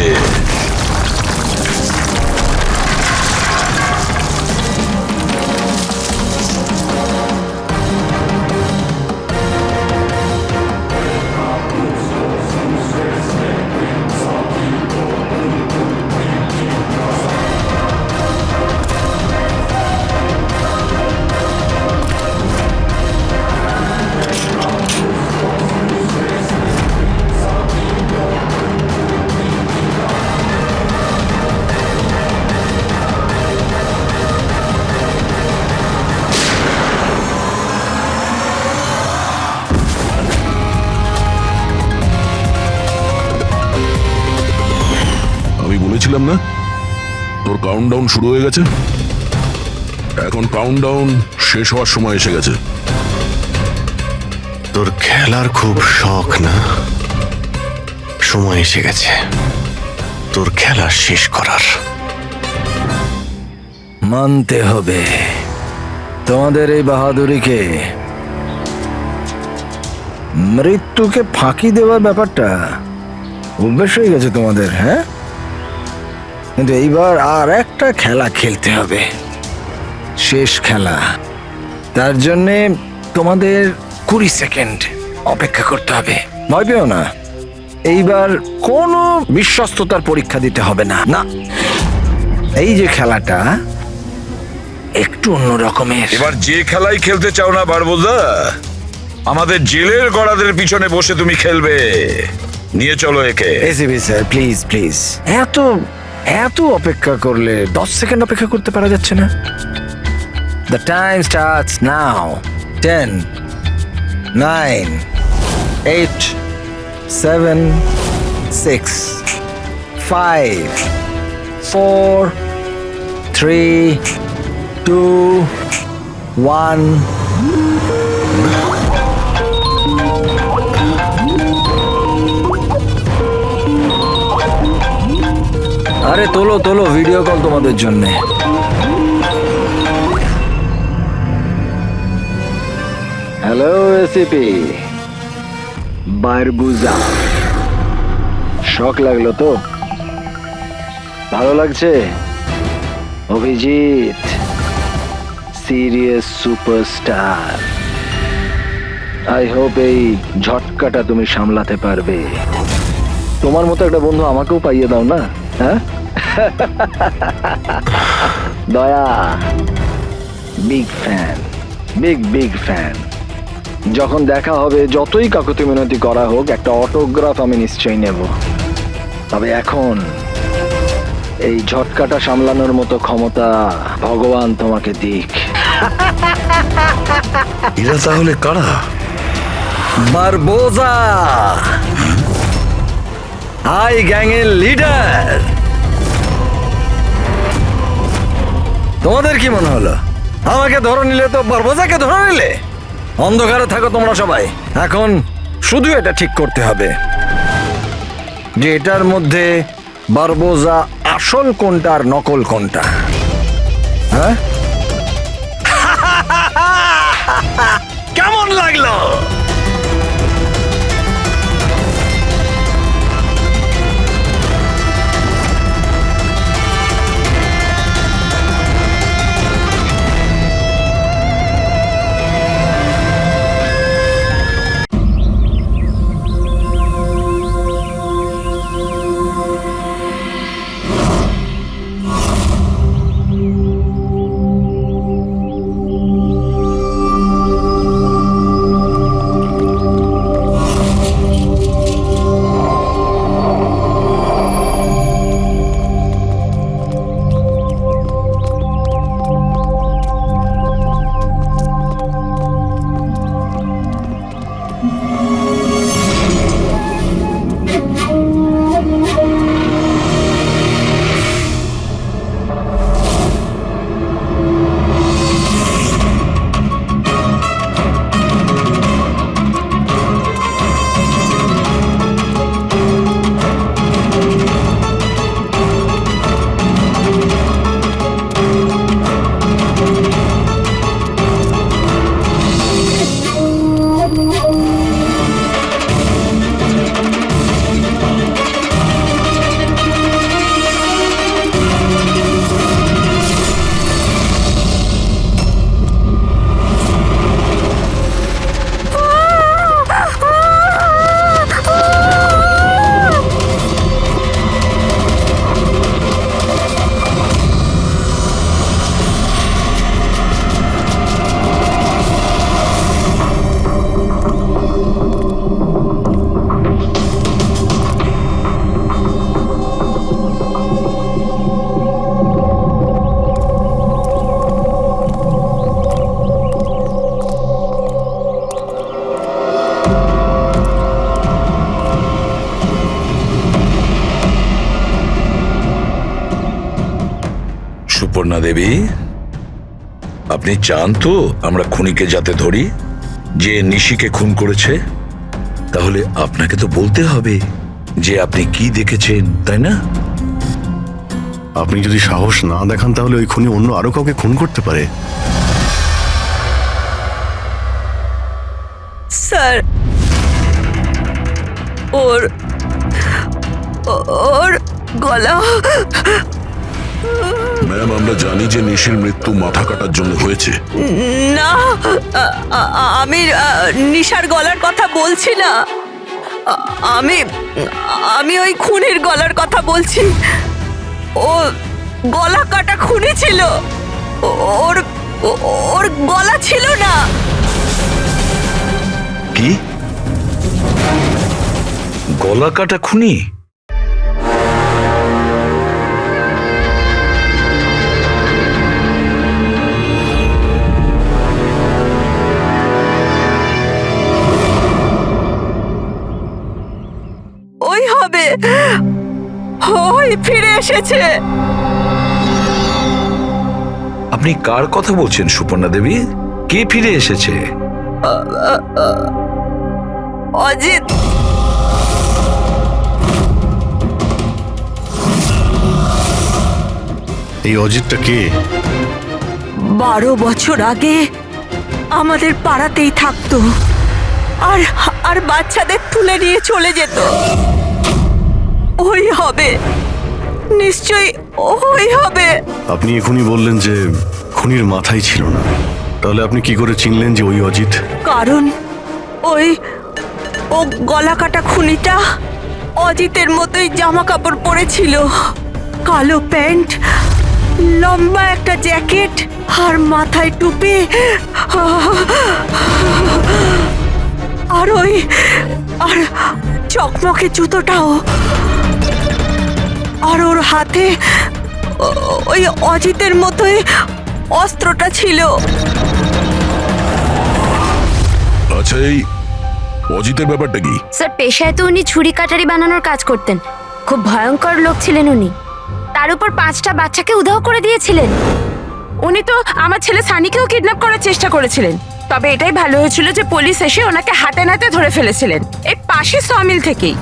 বলেছিলাম না তোর কাউন্টডাউন শুরু হয়ে গেছে। এখন কাউন্টডাউন শেষ হওয়ার সময় এসে গেছে। তোর খেলার খুব শখ না? সময় এসে গেছে তোর খেলা শেষ করার। মানতে হবে তোমাদের এই বাহাদুরিকে। মৃত্যুকে ফাঁকি দেওয়ার ব্যাপারটা অভ্যেস হয়ে গেছে তোমাদের, হ্যাঁ? কিন্তু এইবার আর একটা খেলা খেলতে হবে, শেষ খেলা। তার জন্যে তোমাদের 20 সেকেন্ড অপেক্ষা করতে হবে। ভয় পেও না, এইবার কোনো বিশ্বস্ততার পরীক্ষা দিতে হবে না। না, এই যে খেলাটা একটু অন্য রকমের। এবার যে খেলাই খেলতে চাও না বারবোজা, আমাদের জেলের গড়াদের পিছনে বসে তুমি খেলবে। নিয়ে চলো একে। এসিবি স্যার, প্লিজ প্লিজ, এত এত অপেক্ষা করলে 10 সেকেন্ড অপেক্ষা করতে পারা যাচ্ছে না? The time starts now. 10, 9, 8, 7, 6, 5, 4, 3, 2, 1. আরে তোলো তোলো, ভিডিও কল তোমাদের জন্য। হ্যালো এসিপি বারবুজা, শখ লাগলো তো? ভালো লাগছে? Abhijit serious superstar. I hope এই ঝটকাটা তুমি সামলাতে পারবে। তোমার মতো একটা বন্ধু আমাকেও পাইয়ে দাও না, হ্যাঁ? দয়া বিগ ফ্যান, বিগ ফ্যান। যখন দেখা হবে, যতই কাকুতি মিনতি করা হোক, একটা অটোগ্রাফ আমি নিশ্চয়ই নেব। তবে এখন এই ঝটকাটা সামলানোর মতো ক্ষমতা ভগবান তোমাকে দিক। এরা তাহলে কারা? বারবোজা, আই গ্যাংয়ের লিডার। তোমাদের কি মনে হলো আমাকে ধরে নিলে তো বারবোজাকে ধরে নিলে? অন্ধকারে থাকো তোমরা সবাই। এখন শুধু এটা ঠিক করতে হবে যে এটার মধ্যে বারবোজা আসল কোনটা আর নকল কোনটা। হ্যাঁ, কেমন লাগলো? সুপর্ণা দেবী, আপনি চান তো আমরা খুনিকে যাতে ধরি, যে নিশিকে খুন করেছে? তাহলে আপনাকে তো বলতে হবে যে আপনি কি দেখেছেন, তাই না? আপনি যদি সাহস না দেখান তাহলে ওই খুনি অন্য আরো কাউকে খুন করতে পারে। স্যার, ওর ওর গলা। ম্যাম, আমরা জানি যে নিশির মৃত্যু মাথা কাটার জন্য হয়েছে। না, আমি নিশার গলার কথা বলছি না। আমি আমি ওই খুনির গলার কথা বলছি। ও গলা কাটা খুনি ছিল, ওর ওর গলা ছিল না। কি গলা কাটা খুনি? ওই হবে, ওই ফিরে এসেছে। আপনি কার কথা বলছেন সুপর্ণা দেবী? কে ফিরে এসেছে? অজিত। এই অজিতটা কে? 12 বছর আগে আমাদের পাড়াতেই থাকতো, আর আর বাচ্চাদের তুলে নিয়ে চলে যেত। ওই হবে, নিশ্চয়ই ওই হবে। আপনি এখনই বললেন যে খুনির মাথাই ছিল না, তাহলে আপনি কি করে চিনলেন যে ওই অজিত? কারণ ও গলা কাটা খুনিটা অজিতের মতোই জামা কাপড় পরেছিল, কালো প্যান্ট, লম্বা একটা জ্যাকেট আর মাথায় টুপি, আর আর চকমকে জুতোটাও, আর ওর হাতে ওই অজিতের মতোই অস্ত্রটা ছিল। আচ্ছা, এই অজিতের ব্যাপারটা কি? স্যার, পেশায় তো উনি ছুরি কাটারি বানানোর কাজ করতেন। খুব ভয়ঙ্কর লোক ছিলেন উনি। তার উপর 5টা বাচ্চাকে উধাও করে দিয়েছিলেন। উনি তো আমার ছেলে সানিকেও কিডন্যাপ করার চেষ্টা করেছিলেন। তবে এটাই ভালো হয়েছিল যে পুলিশ এসে ওনাকে হাতে নাতে ধরে ফেলেছিলেন, এই পাশে সমিল থেকেই।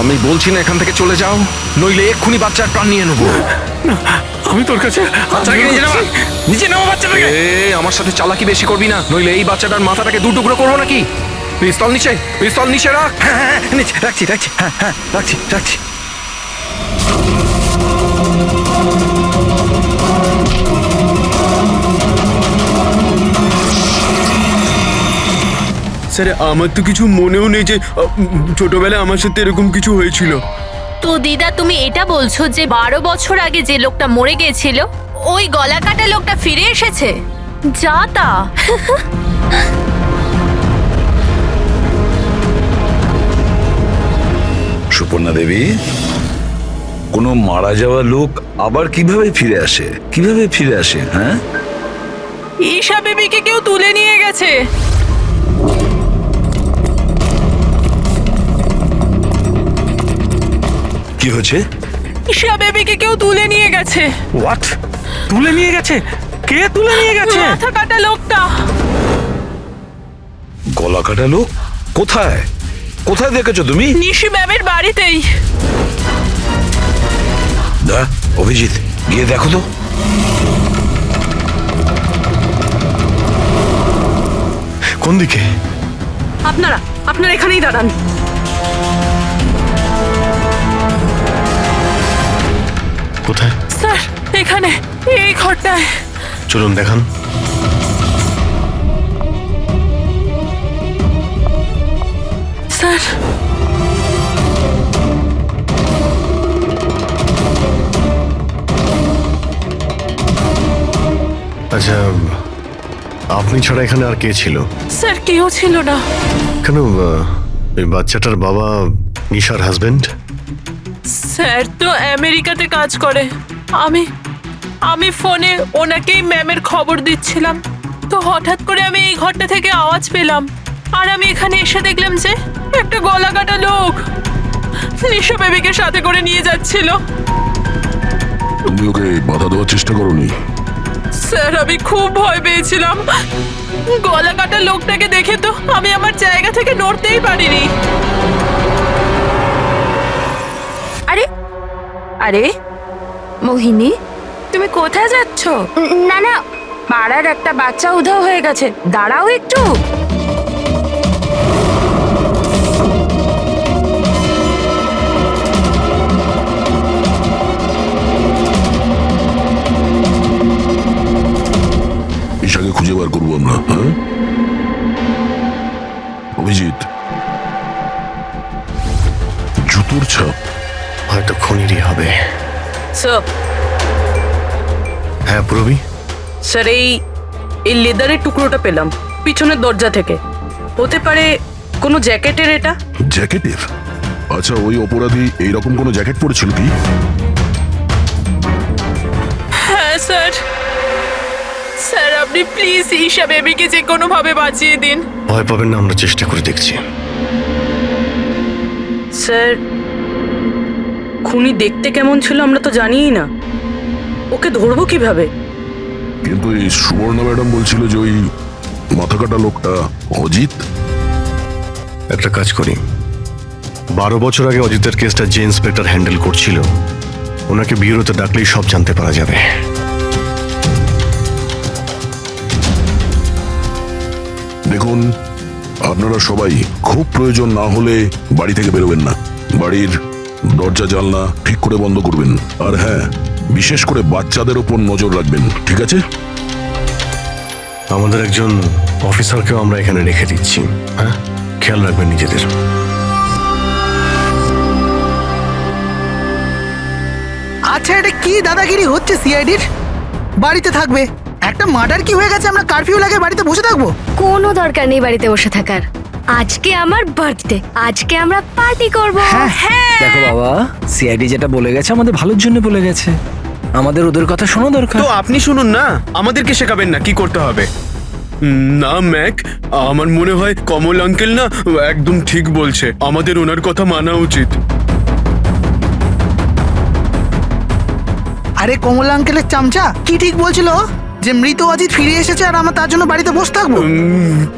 আমি বলছি না এখান থেকে চলে যাও, নইলে এক্ষুনি বাচ্চার প্রাণ নিয়ে নেবো। আমি তোর কাছে বাচ্চাটাকে নিচে নামা বাচ্চাটাকে। আমার সাথে চালাকি বেশি করবি না, নইলে এই বাচ্চাটার মাথাটাকে 2 টুকরো করবো নাকি। পিস্তল নিচে, পিস্তল নিচে রাখ। রাখছি রাখছি, হ্যাঁ হ্যাঁ রাখছি রাখছি। স্যার, আমার তো কিছু মনেও নেই যে ছোটবেলায় আমার সাথে এরকম কিছু হয়েছিল। তো দিদা, তুমি এটা বলছো যে 12 বছর আগে যে লোকটা মরে গিয়েছিল ওই গলা কাটা লোকটা ফিরে এসেছে? যা তা। সুপর্ণা দেবী, কোনো মারা যাওয়া লোক আবার কিভাবে ফিরে আসে? কিভাবে ফিরে আসে? হ্যাঁ, ঈশা বেবিকে কেউ তুলে নিয়ে গেছে। কি হচ্ছে? ঈশা বেবিকে কেউ তুলে নিয়ে গেছে। হোয়াট? তুলে নিয়ে গেছে? কে তুলে নিয়ে গেছে? মাথা কাটা লোকটা। গলা কাটা লোক? কোথায়? কোথায় দেখেছো তুমি? নিশি ম্যামের বাড়িতেই। দা, অভিজিৎ, গিয়ে দেখো তো। কোন দিকে? আপনারা এখানেই দাঁড়ান। কোথায়? স্যার, এখানে, এই ঘরটায়। চলুন দেখান। স্যার, আচ্ছা, আপনি ছাড়া এখানে আর কে ছিল? স্যার কেউ ছিল না। কেন, এই বাচ্চাটার বাবা নিশার হাজবেন্ড? স্যার তো আমেরিকাতে কাজ করে। আমি ফোনে ওনাকেই ম্যামের খবর দিচ্ছিলাম, তো হঠাৎ করে আমি এই ঘরটা থেকে আওয়াজ পেলাম, আর আমি এখানে এসে দেখলাম যে একটা গলা কাটা লোক নিশা বেবিকে সাথে করে নিয়ে যাচ্ছিল। তুমি ওকে বাধা দেওয়ার চেষ্টা করোনি? স্যার আমি খুব ভয় পেয়েছিলাম। গলা কাটা লোকটাকে দেখে তো আমি আমার জায়গা থেকে নড়তেই পারিনি। আরে আরে মোহিনী, তুমি কোথায় যাচ্ছ? না না, পাড়ার একটা বাচ্চা উধাও হয়ে গেছে, দাঁড়াও একটু। ঈশাকে খুঁজে বার করবো আমরা, হ্যাঁ? অভিজিৎ, জুতোর ছাপ হয়তো খুনিরই হবে। স্যার হ্যাঁ পূরবী, স্যার এই লেদারের টুকরোটা পেলাম পিছনের দরজা থেকে। হতে পারে কোনো জ্যাকেটের এটা? জ্যাকেটের? আচ্ছা, ওই অপরাধী এইরকম কোনো জ্যাকেট পরেছিল কি? হ্যাঁ স্যার। স্যার আপনি প্লিজ ঈশা বেবিকে যে কোনো ভাবে বাঁচিয়ে দিন। ভয় পাবেন না, আমরা চেষ্টা করে দেখছি। স্যার খুনি দেখতে কেমন ছিল আমরা তো জানিই না, ওকে ধরবো কিভাবে? কিন্তু এই সুবর্ণা ম্যাডাম বলছিল যে ওই মাথা কাটা লোকটা অজিত। একটা কাজ করি, 12 বছর আগে অজিতের কেসটা যে ইন্সপেক্টর হ্যান্ডেল করছিল, ওনাকে বিউরোতে ডাকলেই সব জানতে পারা যাবে। দেখুন, আপনারা সবাই খুব প্রয়োজন না হলে বাড়ি থেকে বেরোবেন না। বাড়ির দরজা জানলা ঠিক করে বন্ধ করবেন। আর হ্যাঁ, বিশেষ করে বাচ্চাদের ওপর নজর রাখবেন, ঠিক আছে? আমাদের একজন অফিসারকেও আমরা এখানে রেখে দিচ্ছি, হ্যাঁ? খেয়াল রাখবেন নিজেদের। আচ্ছা, এটা কি দাদাগিরি হচ্ছে সিআইডির? বাড়িতে থাকবে, একটা মার্ডার কি হয়ে গেছে, আমরা কারফিউ লাগে বাড়িতে বসে থাকবো? কোনো দরকার নেই বাড়িতে বসে থাকার। আজকে আমার বার্থডে, আজকে আমরা পার্টি করব। হ্যাঁ দেখো বাবা, সিআইডি যেটা বলে গেছে আমাদের ভালোর জন্য বলে গেছে, আমাদের ওদের কথা শোনা দরকার। তো আপনি শুনুন না, আমাদেরকে শেখাবেন না কি করতে হবে। না ম্যাক, আমার মনে হয় কমল আঙ্কেল না একদম ঠিক বলছে, আমাদের ওনার কথা মানা উচিত। আরে কমলা আঙ্কেলের চামচা কি ঠিক বলছিল যে মৃত অজিত ফিরে এসেছে আর আমরা তার জন্য বাড়িতে বসে থাকবো?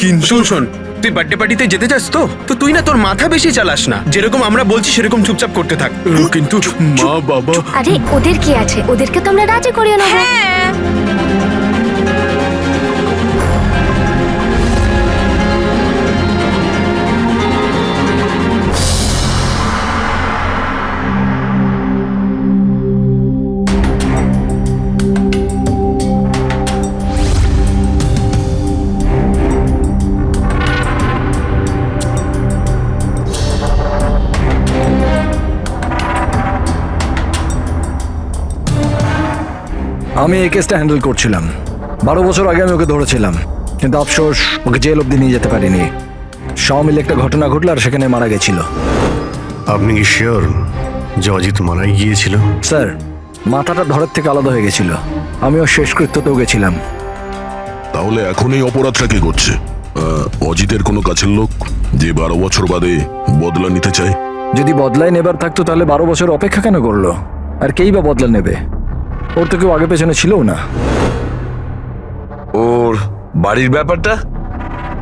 কিন্তু শোন, তুই বার্থডে পার্টিতে যেতে চাস তো তুই না তোর মাথা বেশি চালাস না, যেরকম আমরা বলছি সেরকম চুপচাপ করতে থাক। কিন্তু মা বাবা, আরে ওদের কি আছে, ওদেরকে তোমরা রাজি করিও না। হ্যাঁ আমি এই কেসটা হ্যান্ডেল করছিলাম। 12 বছর আগে আমি ওকে ধরেছিলাম, কিন্তু আফসোস ওকে জেল অব্দি নিয়ে যেতে পারিনি। সব মিলে একটা ঘটনা ঘটলো আর সেখানে মারা গেছিল। আপনি কি শিওর যে অজিত মারাই গিয়েছিল? স্যার, মাথাটা ধরের থেকে আলাদা হয়ে গেছিল, আমিও শেষকৃত্যতেও গেছিলাম। তাহলে এখন এই অপরাধটা কে করছে? অজিতের কোনো কাছের লোক যে 12 বছর বাদে বদলা নিতে চায়? যদি বদলায় নেবার থাকতো তাহলে 12 বছর অপেক্ষা কেন করলো? আর কেই বা বদলা নেবে? ওর তো কেউ আগে পেছনে ছিলও না। ওর বাড়ির ব্যাপারটা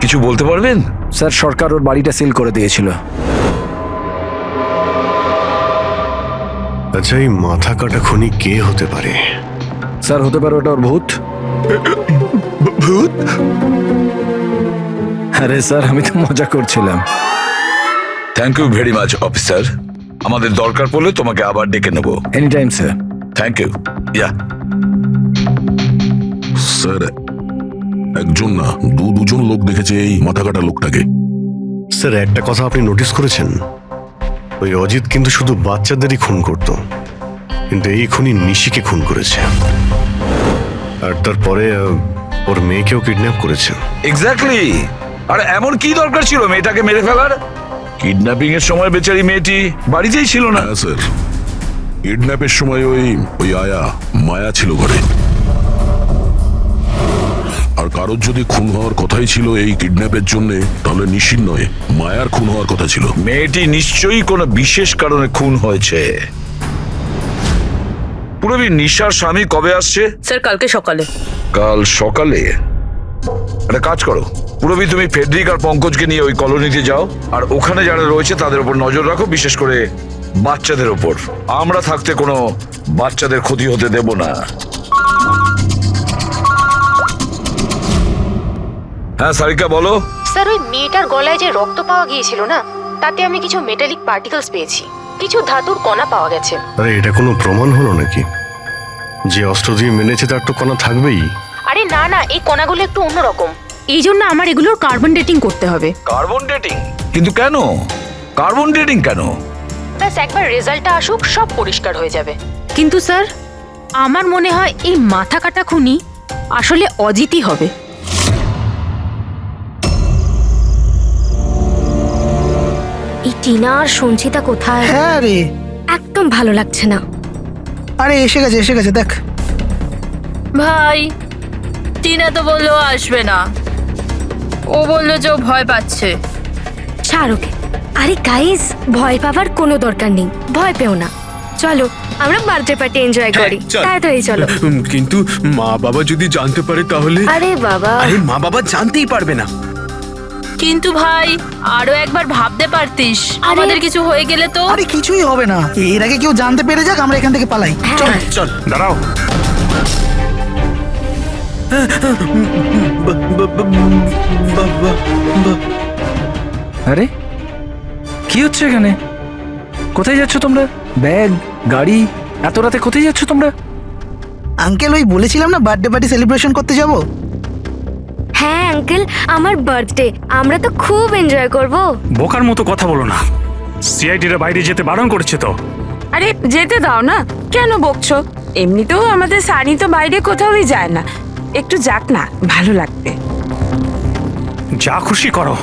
কিছু বলতে পারবেন? স্যার, সরকার ওর বাড়িটা সিল করে দিয়েছিল। আচ্ছা, এই মাথা কাটা খুনি কে হতে পারে? স্যার, হতে পারে ওটা ওর ভূত। ভূত? আরে স্যার, আমি তো মজা করছিলাম। Thank you very much officer, আমাদের দরকার পড়লে তোমাকে আবার ডেকে নেব। Any time sir. Thank you. Yeah sir, একজন না দুজন লোক দেখেছে এই মাথা কাটা লোকটাকে। স্যার, একটা কথা আপনি নোটিস করেছেন? ওই অজিত কিন্তু শুধু বাচ্চাদেরই খুন করত, কিন্তু এই খুনি নিশিকে খুন করেছে, আর তারপরে ওর মেয়েকেও কিডন্যাপ করেছে। এক্স্যাক্টলি। আর এমন কি দরকার ছিল মেয়েটাকে মেরে ফেলার? কিডন্যাপিং এর সময় বেচারি মেয়েটি বাড়িতেই ছিল না। হ্যাঁ স্যার, কিডন্যাপের সময় ওই আয়া মায়া ছিল ঘরে। আর কারোর যদি খুন হওয়ার কথাই ছিল এই কিডন্যাপের জন্য, তাহলে নিশ্চিত নয় মায়ার খুন হওয়ার কথা ছিল। মেয়েটি নিশ্চয়ই কোনো বিশেষ কারণে খুন হয়েছে। পুরবী, নিশার স্বামী কবে আসছে? স্যার কালকে সকালে। কাল সকালে? একটা কাজ করো পুরবী, তুমি ফেডরিক আর পঙ্কজকে নিয়ে ওই কলোনিতে যাও, আর ওখানে যারা রয়েছে তাদের উপর নজর রাখো, বিশেষ করে বাচ্চাদের ওপর। আমরা থাকতে কোনো বাচ্চাদের ক্ষতি হতে দেব না। হ্যাঁ সারিকা বলো। স্যার ওই মেয়েটার গলায় যে রক্ত পাওয়া গিয়েছিল না, তাতে আমি কিছু মেটালিক পার্টিকেলস পেয়েছি, কিছু ধাতুর কণা পাওয়া গেছে। আরে এটা কোনো প্রমাণ হলো নাকি? যে অস্ত্র দিয়ে মেনেছে তার তো কণা থাকবেই। আরে না না, এই কণাগুলো একটু অন্যরকম, এই জন্য আমার এগুলোর কার্বন ডেটিং করতে হবে। Carbon dating? কিন্তু কেন কার্বন ডেটিং কেন? ব্যাস একবার রেজাল্টটা আসুক, সব পরিষ্কার হয়ে যাবে। কিন্তু স্যার আমার মনে হয় এই মাথা কাটা খুনি আসলে অজিতই হবে। এই টিনা আর সঞ্চিতা কোথায়? হ্যাঁ রে, একদম ভালো লাগছে না। আরে এসে গেছে দেখ। ভাই টিনা তো বললো আসবে না, ও বললো যে ও ভয় পাচ্ছে। ছাড় ওকে। আরে গাইস, ভয় পাবার কোনো দরকার নেই, ভয় পেও না। চলো আমরা বার্থডে পার্টি এনজয় করি, তাড়াতাড়ি চলো। কিন্তু মা বাবা যদি জানতে পারে তাহলে? আরে বাবা, আরে মা বাবা জানতেই পারবে না। কিন্তু ভাই আরো একবার ভাবতে পারতিস, আমাদের কিছু হয়ে গেলে তো। আরে কিছুই হবে না, এর আগে কেউ জানতে পেরে যাক, আমরা এখান থেকে পালাই। চল চল দাঁড়াও। আরে কি হচ্ছে এখানে? কোথায় যাচ্ছ তোমরা? ব্যাগ, গাড়ি, এত রাতে কোথায় যাচ্ছ তোমরা? আঙ্কেল, ওই বলেছিলাম না বার্থডে পার্টি সেলিব্রেশন করতে যাব। হ্যাঁ আঙ্কেল, আমার বার্থডে, আমরা তো খুব এনজয় করব। বোকার মতো কথা বলো না, সিআইডিরা বাইরে যেতে বারণ করেছে তো। আরে যেতে দাও না, কেন বকছো? এমনিতেও আমাদের সানি তো বাইরে কোথাওই যায় না, একটু যাক না, ভালো লাগবে। যা খুশি করো,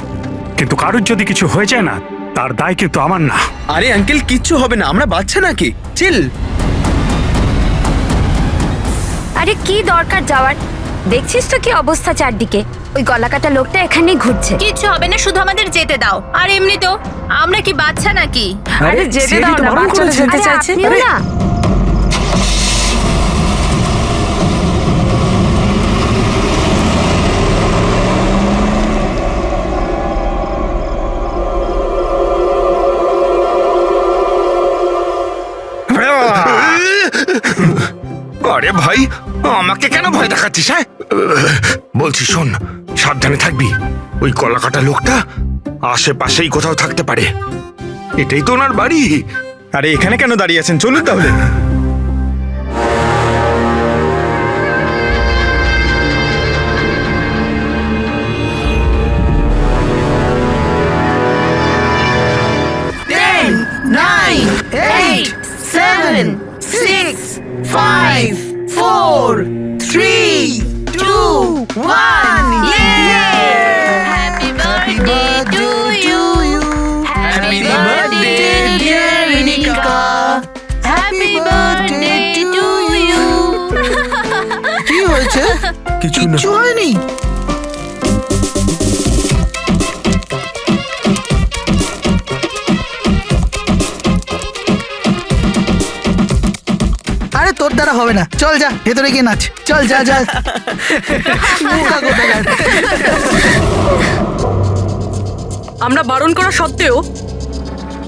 কিন্তু কারোর যদি কিছু হয়ে যায় না, তার দায় কিন্তু আমার না। আরে আঙ্কেল কিচ্ছু হবে না, আমরা বাচ্চা নাকি, চিল। আরে কি দরকার যাওয়ার? দেখছিস তো কি অবস্থা চারদিকে, ওই গলাকাটা লোকটা এখানেই ঘুরছে। কিছু হবে না, শুধু আমাদের যেতে দাও। আর এমনি তো আমরা কি বাচ্চা নাকি? আরে যেতে দাও না, বাচ্চারা যেতে চাইছে। আপনিও না। আরে ভাই, আমাকে কেন ভয় দেখাচ্ছিস? হ্যাঁ বলছি শোন, সাবধানে থাকবি। ওই কলাকাটা লোকটা আশেপাশেই কোথাও থাকতে পারে, এটাই তো ওনার বাড়ি। আরে এখানে কেন দাঁড়িয়ে আছেন, চলুন তাহলে। Happy birthday to you. Happy birthday dear Rinika. Happy birthday to you. কি হয়েছে? কিছু হয়নি। আরে তোর দ্বারা হবে না, চল যা ভেতরে গিয়ে নাচ, চল যা যা। আমরা বারণ করা সত্ত্বেও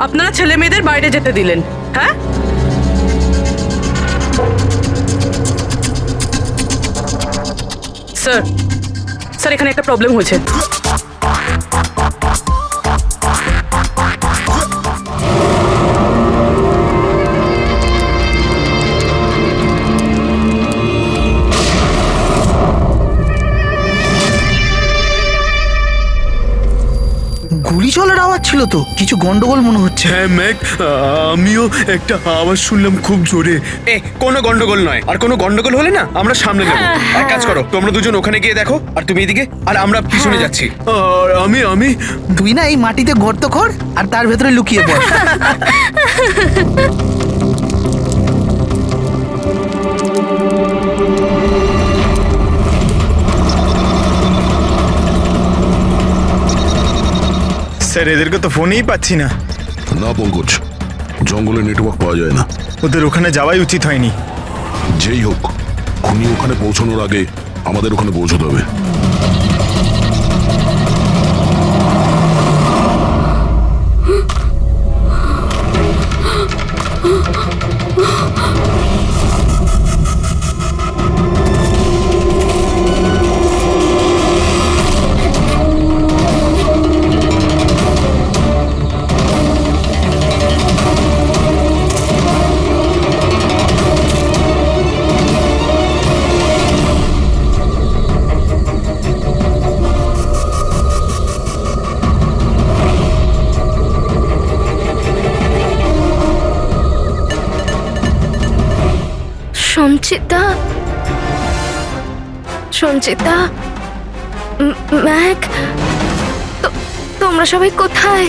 আপনারা ছেলে মেয়েদের বাইরে যেতে দিলেন, হ্যাঁ? স্যার স্যার এখানে একটা প্রবলেম হয়েছে। গুলি চলার আওয়াজ ছিল তো, কিছু গন্ডগোল মনে হচ্ছে। হ্যাঁ ম্যাক, আমিও একটা আওয়াজ শুনলাম খুব জোরে। কোনো গন্ডগোল নয়, আর কোনো গন্ডগোল হলে না আমরা সামনে নেব। এক কাজ করো, তোমরা দুজন ওখানে গিয়ে দেখো, আর তুমি এদিকে, আর আমরা পিছনে যাচ্ছি। আর আমি তুই না এই মাটিতে গর্ত কর আর তার ভেতরে লুকিয়ে পড়। স্যার এদেরকে তো ফোনেই পাচ্ছি না। না পঙ্কজ, জঙ্গলে নেটওয়ার্ক পাওয়া যায় না। ওদের ওখানে যাওয়াই উচিত হয়নি। যেই হোক, খুনি ওখানে পৌঁছানোর আগে আমাদের ওখানে পৌঁছতে হবে। সঞ্চিতা, সঞ্চিতা, ম্যাক, তোমরা সবাই কোথায়?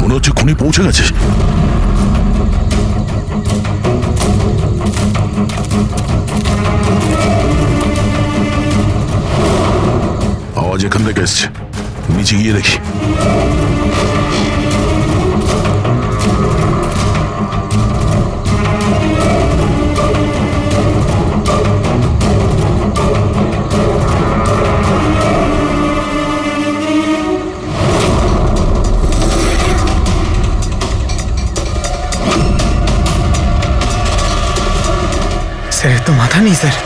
মনে হচ্ছে খুনি পৌঁছে গেছে। আওয়াজ এখান থেকে এসছে, নিচে গিয়ে দেখি। স্যার, তো মাথা নেই স্যার।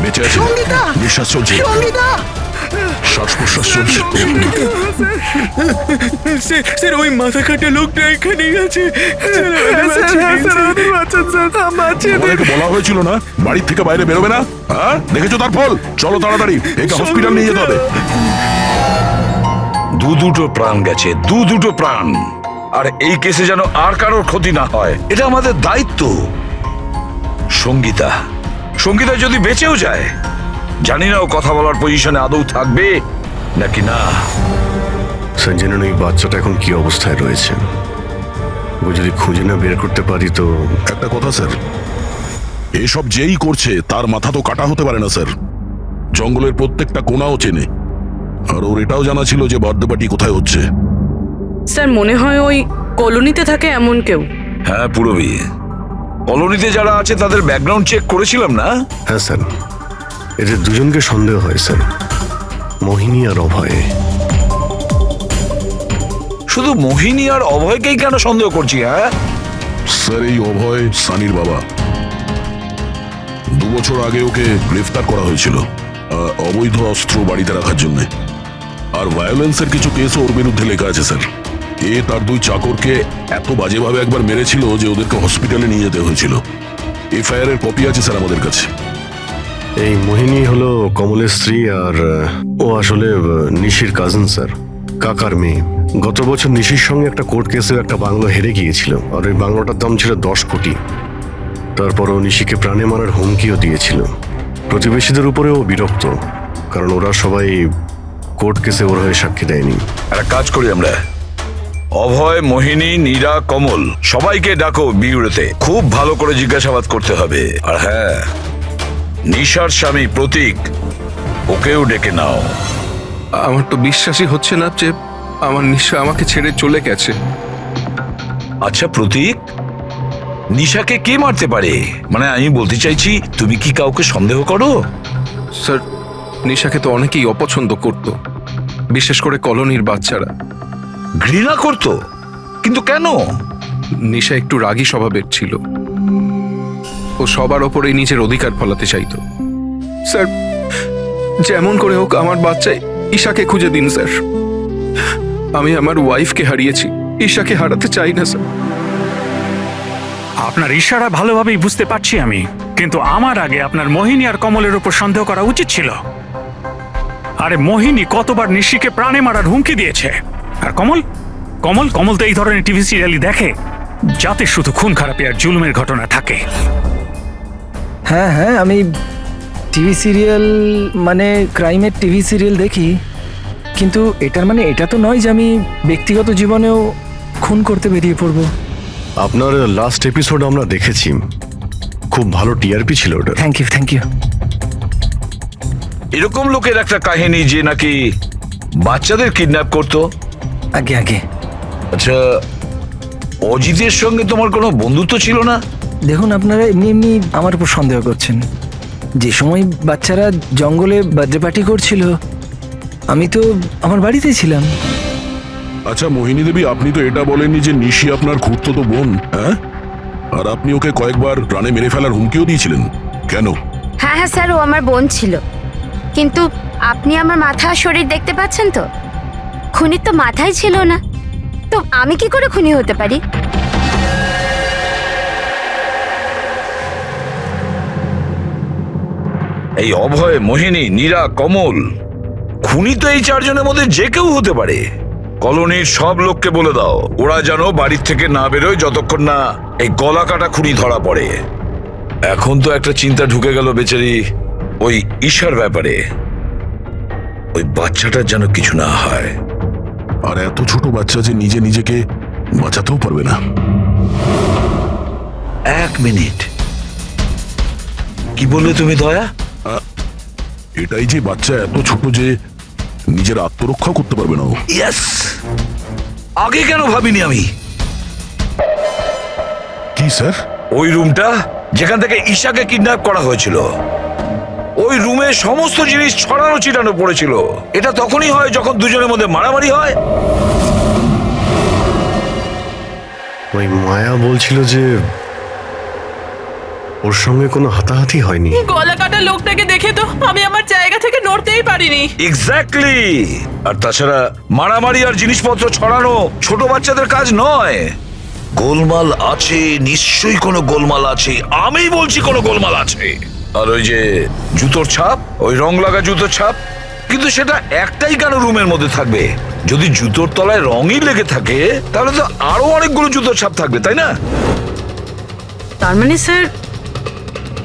বেঁচে আছে, সঙ্গীতা! নিঃশ্বাস চলছে, সঙ্গীতা! শ্বাস প্রশ্বাস চলছে। স্যার, ওই মাথা কাটা লোকটা এখানেই আছে। তোমাদেরকে বলা হয়েছিল না বাড়ির থেকে বাইরে বেরোবে না? হ্যাঁ, দেখেছো তার ফল। চলো তাড়াতাড়ি, একে হসপিটাল নিয়ে যেতে হবে। দুটো প্রাণ গেছে, দুটো প্রাণ। আর এই কেসে যেন আর কারোর ক্ষতি না হয়, এটা আমাদের দায়িত্ব। সঙ্গীতা, সঙ্গীতা যদি বেঁচেও যায়, জানি না ও কথা বলার পজিশনে আদৌ থাকবে নাকি না। সঞ্জনন, ওই বাচ্চাটা এখন কি অবস্থায় রয়েছে? ও যদি খুঁজে না বের করতে পারি তো। একটা কথা স্যার, এসব যেই করছে তার মাথা তো কাটা হতে পারে না স্যার। জঙ্গলের প্রত্যেকটা কোণাও চেনে, আর ওর এটাও জানা ছিল যে বার্থডে পার্টি কোথায় হচ্ছে। স্যার, মনে হয় ওই কলোনিতে থাকে এমন কেউ। হ্যাঁ, পুরবী, কলোনিতে যারা আছে তাদের ব্যাকগ্রাউন্ড চেক করেছিলাম না? হ্যাঁ স্যার, এদের দুজনকে সন্দেহ হয় স্যার, মোহিনী আর অভয়। শুধু মোহিনী আর অভয়কেই কেন সন্দেহ করছি? হ্যাঁ স্যার, এই অভয় সানির বাবা। 2 বছর আগে ওকে গ্রেফতার করা হয়েছিল অবৈধ অস্ত্র বাড়িতে রাখার জন্য। আর ভায়োলেন্সের কিছু কেসও ওর বিরুদ্ধে লেখা আছে স্যার। এ তার 2 চাকরকে এত বাজেভাবে একবার মেরেছিল যে ওদেরকে হসপিটালে নিয়ে যেতে হয়েছিল। এফআইআর এর কপি আছে স্যার আমাদের কাছে। এই মোহিনী হলো কমলের স্ত্রী, আর ও আসলে নিশির কাজিন স্যার, কাকার মেয়ে। গত বছর নিশির সঙ্গে একটা কোর্ট কেসে একটা বাংলো হেরে গিয়েছিল, আর ওই বাংলোটার দাম ছিল 10 কোটি। তারপর ও নিশিকে প্রাণে মারার হুমকিও দিয়েছিল। প্রতিবেশীদের উপরেও বিরক্ত, কারণ ওরা সবাই কোর্ট কেসে ওর হয়ে সাক্ষী দেয়নি। একটা কাজ করি আমরা, অভয়, মোহিনী, নীরা, কমল সবাইকে ডাকো বিউরোতে। খুব ভালো করে জিজ্ঞাসাবাদ করতে হবে। আর হ্যাঁ, নিশার স্বামী প্রতীক, ওকেও ডেকে নাও। আমার তো বিশ্বাসই হচ্ছে না যে আমার নিশা আমাকে ছেড়ে চলে গেছে। আচ্ছা প্রতীক, নিশাকে কে মারতে পারে? মানে আমি বলতে চাইছি, তুমি কি কাউকে সন্দেহ করো? স্যার, নিশাকে তো অনেকেই অপছন্দ করত, বিশেষ করে কলোনির বাচ্চারা। ঘৃণা করতো? কিন্তু কেন? নিশা একটু রাগী স্বভাবের ছিল। ও সবার ওপরে নিজের অধিকার ফলাতে চাইতো। স্যার, যেমন করে হোক আমার বাচ্চাই ঈশাকে খুঁজে দিন স্যার। আমি আমার ওয়াইফকে হারিয়েছি, ঈশাকে হারাতে চাই না স্যার। আপনার ইশারা ভালোভাবেই বুঝতে পারছি আমি, কিন্তু আমার আগে আপনার মোহিনী আর কমলের উপর সন্দেহ করা উচিত ছিল। আরে মোহিনী কতবার নিশিকে প্রাণে মারার হুমকি দিয়েছে, আর কমল কমল কমল তো এই ধরনের টিভি সিরিয়ালই দেখে, যাতে শুধু খুন খারাপি আর জুলুমের ঘটনা থাকে। হ্যাঁ হ্যাঁ, আমি টিভি সিরিয়াল মানে ক্রাইমের টিভি সিরিয়াল দেখি, কিন্তু এটার মানে এটা তো নয় যে আমি ব্যক্তিগত জীবনেও খুন করতে বেরিয়ে পড়বো। আপনার লাস্ট এপিসোড আমরা দেখেছি, খুব ভালো টিআরপি ছিল ওটা। Thank you thank you. এরকম লোকের একটা কাহিনী যে নাকি বাচ্চাদের কিডন্যাপ করতো। আগে আগে। আচ্ছা, অজিতের সঙ্গে তোমার কোনো বন্ধুত্ব ছিল না? দেখুন, আপনারা এমনি এমনি আমার উপর সন্দেহ করছেন। যে সময় বাচ্চারা জঙ্গলে বার্থডে পার্টি করছিল, আমি তো আমার বাড়িতে ছিলাম। আচ্ছা মোহিনী দেবী, আপনি তো এটা বলেননি যে নিশি আপনার খুড়তুতো বোন, হ্যাঁ? আর আপনি ওকে কয়েকবার প্রাণে মেরে ফেলার হুমকিও দিয়েছিলেন, কেন? হ্যাঁ হ্যাঁ স্যার, ও আমার বোন ছিল, কিন্তু আপনি আমার মাথা আর শরীর দেখতে পাচ্ছেন তো, খুনির তো মাথাই ছিল না, তো আমি কি করে খুনি হতে পারি? এই অভয়, মোহিনী, নীরা, কমল, খুনি তো এই চারজনের মধ্যে যে কেউ হতে পারে। কলোনির সব লোককে বলে দাও, ওরা যেন বাড়ির থেকে না বেরোয় যতক্ষণ না এই গলা কাটা খুনি ধরা পড়ে। এখন তো একটা চিন্তা ঢুকে গেল বেচারি ওই ঈশার ব্যাপারে। ওই বাচ্চাটার যেন কিছু না হয়। আর এত ছোট বাচ্চা যে নিজে নিজেকে বাঁচাতেও পারবে না। এক মিনিট, কি বললে তুমি দয়া? এটাই যে বাচ্চা এত ছোট যে নিজের আত্মরক্ষা করতে পারবে না। ইয়েস, আগে কেন ভাবিনি আমি? কি স্যার? ওই রুমটা যেখান থেকে ঈশাকে কিডন্যাপ করা হয়েছিল, ওই রুমে সমস্ত জিনিস ছড়ানো ছিটানো পড়েছিল। এটা তখনই হয় যখন দুজনের মধ্যে মারামারি হয়। ওই মায়া বলছিল যে ওর সঙ্গে কোনো হাতাহাতি হয়নি। গলা কাটা লোকটাকে দেখে তো আমি আমার জায়গা থেকে নড়তেই পারিনি। এক্স্যাক্টলি। আর তাছাড়া মারামারি আর জিনিসপত্র ছড়ানো ছোট বাচ্চাদের কাজ নয়। গোলমাল আছে, নিশ্চয়ই কোনো গোলমাল আছে, আমি বলছি কোনো গোলমাল আছে। আর ওই যে জুতোর ছাপ, ওই রং লাগা জুতোর ছাপ, কিন্তু সেটা একটাই কেন রুমের মধ্যে থাকবে? যদি জুতোর তলায় রঙই লেগে থাকে তাহলে তো আরো অনেকগুলো জুতোর ছাপ থাকবে, তাই না? তার মানে স্যার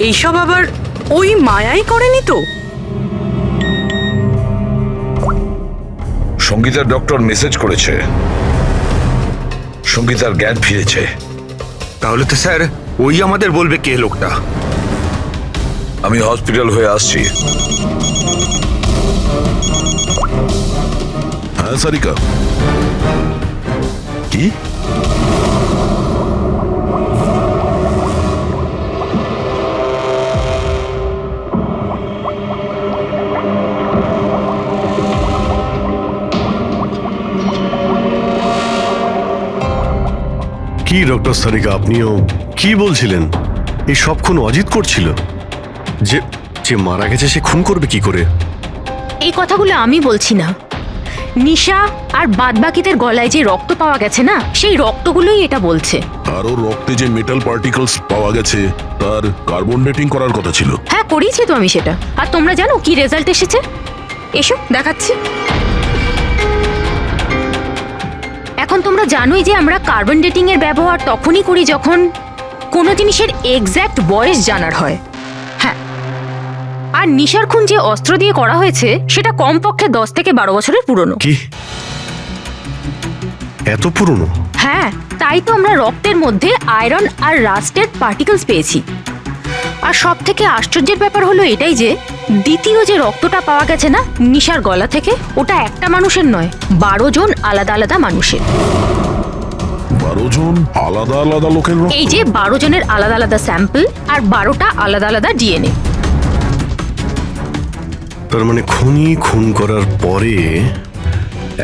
এইসব আবার ওই মায়াই করেনি তো? সঙ্গীতার ডক্টর মেসেজ করেছে, সঙ্গীতার জ্ঞান ফিরেছে। তাহলে তো স্যার ওই আমাদের বলবে কে লোকটা। আমি হসপিটাল হয়ে আসছি। হ্যাঁ সারিকা, কি? কি ডক্টর সারিকা, আপনিও কি বলছিলেন? এই সব খুন অজিত করছিল? যে যে মারা গেছে সে খুন করবে কি করে? এই কথাগুলো আমি বলছি না, নিশা আর বাদবাকিদের গলায় যে রক্ত পাওয়া গেছে না, সেই রক্তগুলোই এটা বলছে। আর ওর রক্তে যে মেটাল পার্টিকলস পাওয়া গেছে তার কার্বন ডেটিং করার কথা ছিল। হ্যাঁ করিয়েছি তো আমি সেটা। আর তোমরা জানো কি রেজাল্ট এসেছে? এসো দেখাচ্ছি। এখন তোমরা জানোই যে আমরা কার্বন ডেটিং এর ব্যবহার তখনই করি যখন কোনো জিনিসের এক্স্যাক্ট বয়স জানার হয়। হ্যাঁ, আর নিশার খুন যে অস্ত্র দিয়ে করা হয়েছে সেটা কমপক্ষে 10 থেকে 12 বছরের পুরনো। কি এত পুরনো? হ্যাঁ, তাই তো আমরা রক্তের মধ্যে আয়রন আর রাস্টেড পার্টিকেলস পেয়েছি। আর সব থেকে আশ্চর্যের ব্যাপার হলো এটাই যে দ্বিতীয় যে রক্তটা পাওয়া গেছে না নিশার গলা থেকে, ওটা একটা মানুষের নয়, 12 জন আলাদা আলাদা মানুষের। 12 জন আলাদা আলাদা লোকের রক্ত? এই যে 12 জনের আলাদা আলাদা স্যাম্পল আর 12টা আলাদা আলাদা ডিএনএ। তার মানে খুনি খুন করার পরে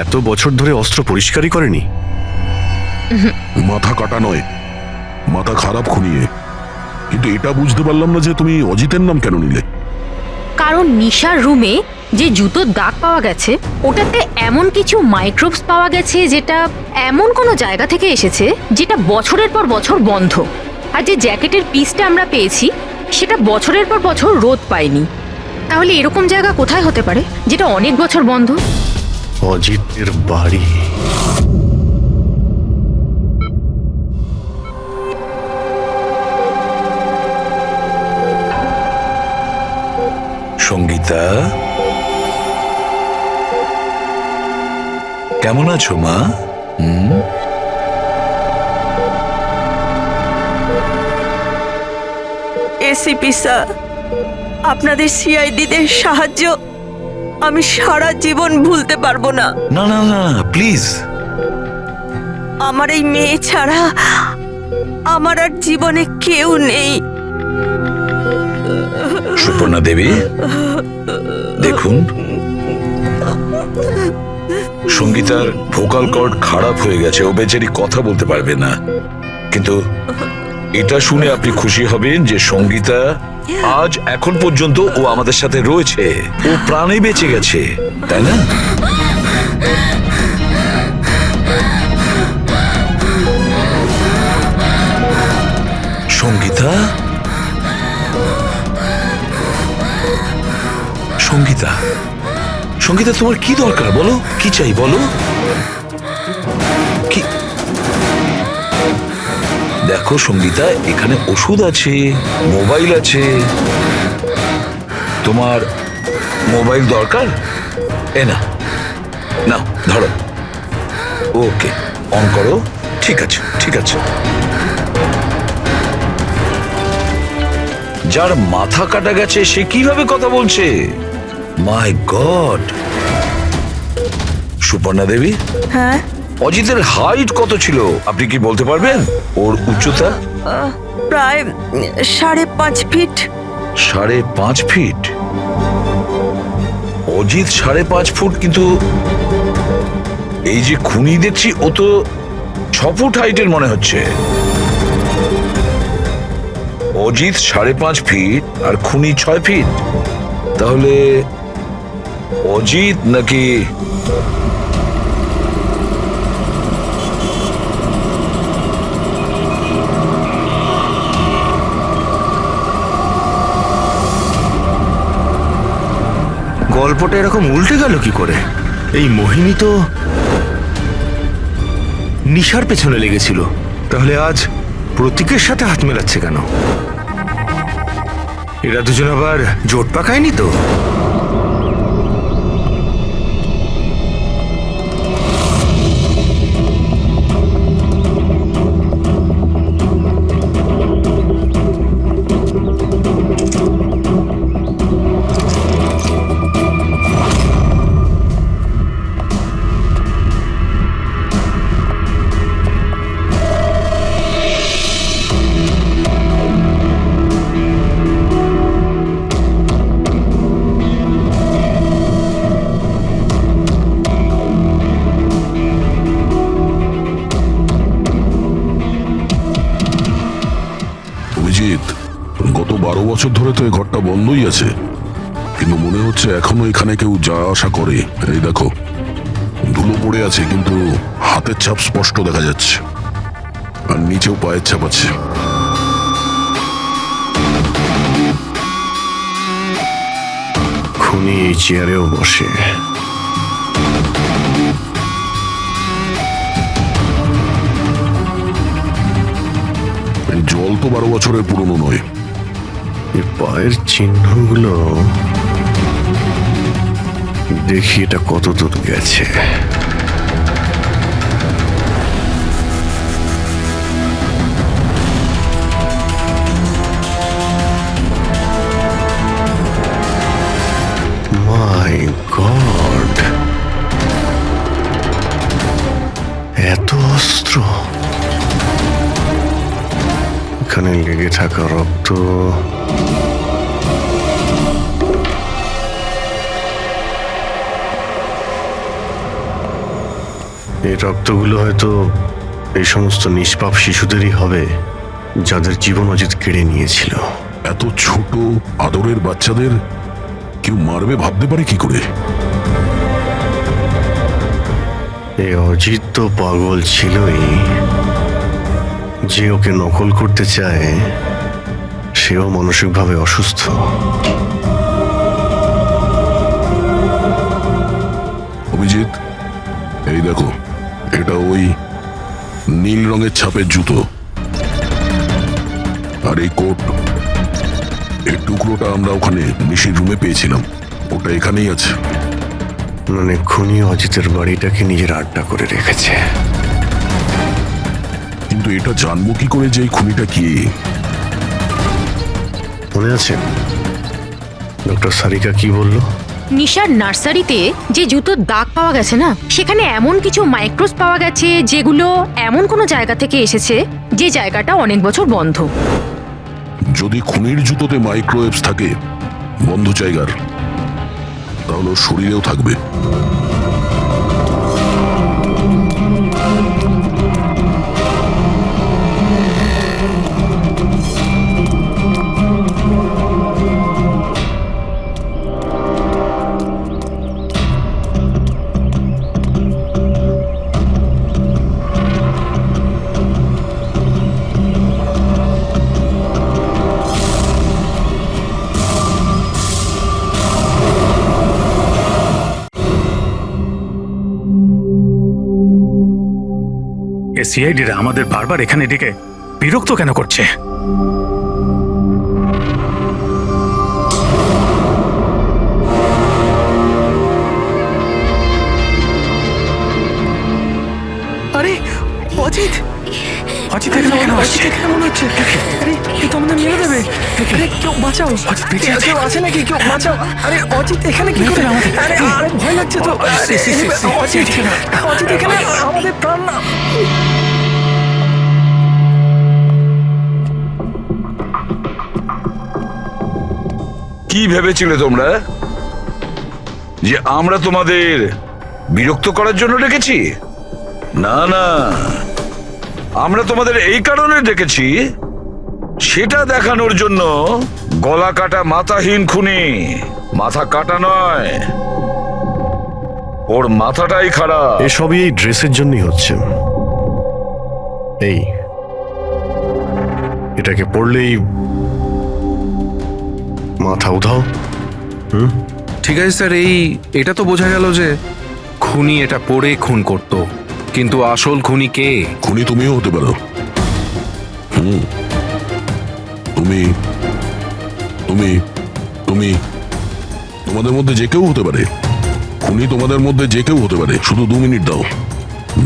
এত বছর ধরে অস্ত্র পরিষ্কারই করেনি? মাথা কাটা নয়, মাথা খারাপ খুনিয়ে। কিন্তু এটা বুঝতে পারলাম না যে তুমি অজিতের নাম কেন নিলে। কারণ নিশার রুমে যে জুতোর দাগ পাওয়া গেছে ওটাতে এমন কিছু মাইক্রোবস পাওয়া গেছে যেটা এমন কোনো জায়গা থেকে এসেছে যেটা বছরের পর বছর বন্ধ। আর যে জ্যাকেটের পিসটা আমরা পেয়েছি সেটা বছরের পর বছর রোদ পায়নি। তাহলে এরকম জায়গা কোথায় হতে পারে যেটা অনেক বছর বন্ধ? অজিতের বাড়ি। সঙ্গীতা, কেমন আছো মা? এসিপি স্যার, আপনাদের সিআইডিদের সাহায্য আমি সারা জীবন ভুলতে পারবো না। না না না, প্লিজ। আমার এই মেয়ে ছাড়া আমার আর জীবনে কেউ নেই। সুপর্ণা দেবী, দেখুন, সঙ্গীতার ভোকাল কর্ড খারাপ হয়ে গেছে, ও বেচারি কথা বলতে পারবে না। কিন্তু এটা শুনে আপনি খুশি হবেন যে সঙ্গীতা আজ এখন পর্যন্ত ও আমাদের সাথে রয়েছে, ও প্রাণে বেঁচে গেছে, তাই না? সঙ্গীতা, সঙ্গীতা, সঙ্গীতা, তোমার কি দরকার বলো? কি চাই বলো? কি? দেখো সঙ্গীতা, এখানে ওষুধ আছে, মোবাইল আছে। তোমার মোবাইল দরকার? এ না, নাও ধরো। ওকে, অন করো। ঠিক আছে, ঠিক আছে। যার মাথা কাটা গেছে সে কিভাবে কথা বলছে? মাই গড! সুপর্ণা দেবী, হ্যাঁ, অজিতের হাইট কত ছিল আপনি কি বলতে পারবেন? ওর উচ্চতা? প্রায় 5.5 ফিট। 5.5 ফিট? অজিত 5.5 ফুট, কিন্তু এই যে খুনি দেখছি ও তো 6 ফুট হাইটের মনে হচ্ছে। অজিত 5.5 ফিট আর খুনি 6 ফিট। তাহলে অজিত নাকি গল্পটা এরকম উল্টে গেল কি করে? এই মোহিনী তো নিশার পেছনে লেগেছিল, তাহলে আজ প্রতীকের সাথে হাত মেলাচ্ছে কেন? এরা দুজন আবার জোট পাকায়নি তো? গত 12 বছর ধরে তো এই ঘরটা বন্ধই আছে, কিন্তু মনে হচ্ছে এখনো এখানে কেউ যা আসা করে। এই দেখো, ধুলো পড়ে আছে কিন্তু হাতের ছাপ স্পষ্ট দেখা যাচ্ছে, আর নিচেও পায়ের ছাপ আছে। খুনি এই চেয়ারেও বসে। এই জল তো 12 বছরের পুরনো নয়। এই পায়ের চিহ্নগুলো দেখি এটা কত দূর গেছে। লেগে থাকা রক্ত। এই রক্তগুলো হয়তো এই সমস্ত নিষ্পাপ শিশুদেরই হবে যাদের জীবন অজিত কেড়ে নিয়েছিল। এত ছোট আদরের বাচ্চাদের কেউ মারবে ভাবতে পারে কি করে? এই অজিত তো পাগল ছিলই, যে ওকে নকল করতে চায় সেও মানসিকভাবে অসুস্থ। অভিজিৎ, এই দেখো, এটা ওই নীল রঙের ছাপের জুতো, আর এই কোট, এই টুকরোটা আমরা ওখানে নিশির রুমে পেয়েছিলাম, ওটা এখানেই আছে। মানে খুনি অজিতের বাড়িটাকে নিজের আড্ডা করে রেখেছে। কিন্তু এটা জানবো কি করে যে এই খুনিটা কি? মনে আছে ডক্টর সারিকা কি বললো? নিশার নার্সারিতে যে জুতোর দাগ পাওয়া গেছে না, সেখানে এমন কিছু মাইক্রোস পাওয়া গেছে যেগুলো এমন কোনো জায়গা থেকে এসেছে যে জায়গাটা অনেক বছর বন্ধ। যদি খুনির জুতোতে মাইক্রোওয়েভস থাকে বন্ধ জায়গার, তাহলে ওর শরীরেও থাকবে। সিআইডিরা আমাদের বারবার এখানে ডেকে বিরক্ত কেন করছে? আরে অজিত, অজিত এখানে কেন আসছে? কেমন হচ্ছে? আরে কেউ তো আমাদের মেরে দেবে। আরে কেউ বাঁচাও, কেউ আছে নাকি? কেউ বাঁচাও। আরে অজিত এখানে কি করে? আরে আরে ভয় লাগছে তো। অজিত এখানে আমাদের প্রাণ না। কি ভেবেছিলে তোমরা যে আমরা তোমাদের বিরক্ত করার জন্য ডেকেছি? না না, আমরা তোমাদের এই কারণে ডেকেছি, সেটা দেখানোর জন্য গলা কাটা মাথাহীন খুনি, মাথা কাটা নয়, ওর মাথাটাই খারাপ। এসবই এই ড্রেসের জন্যই হচ্ছে। এই এটাকে পড়লেই মাথা উধাও। ঠিক আছে স্যার, এটা তো বোঝা গেল যে খুনি এটা পরে খুন করত, কিন্তু আসল খুনি কে? খুনি তুমিও হতে পারো। তুমি তুমি তুমি তোমাদের মধ্যে যে কেউ হতে পারে। খুনি তোমাদের মধ্যে যে কেউ হতে পারে। শুধু 2 মিনিট দাও,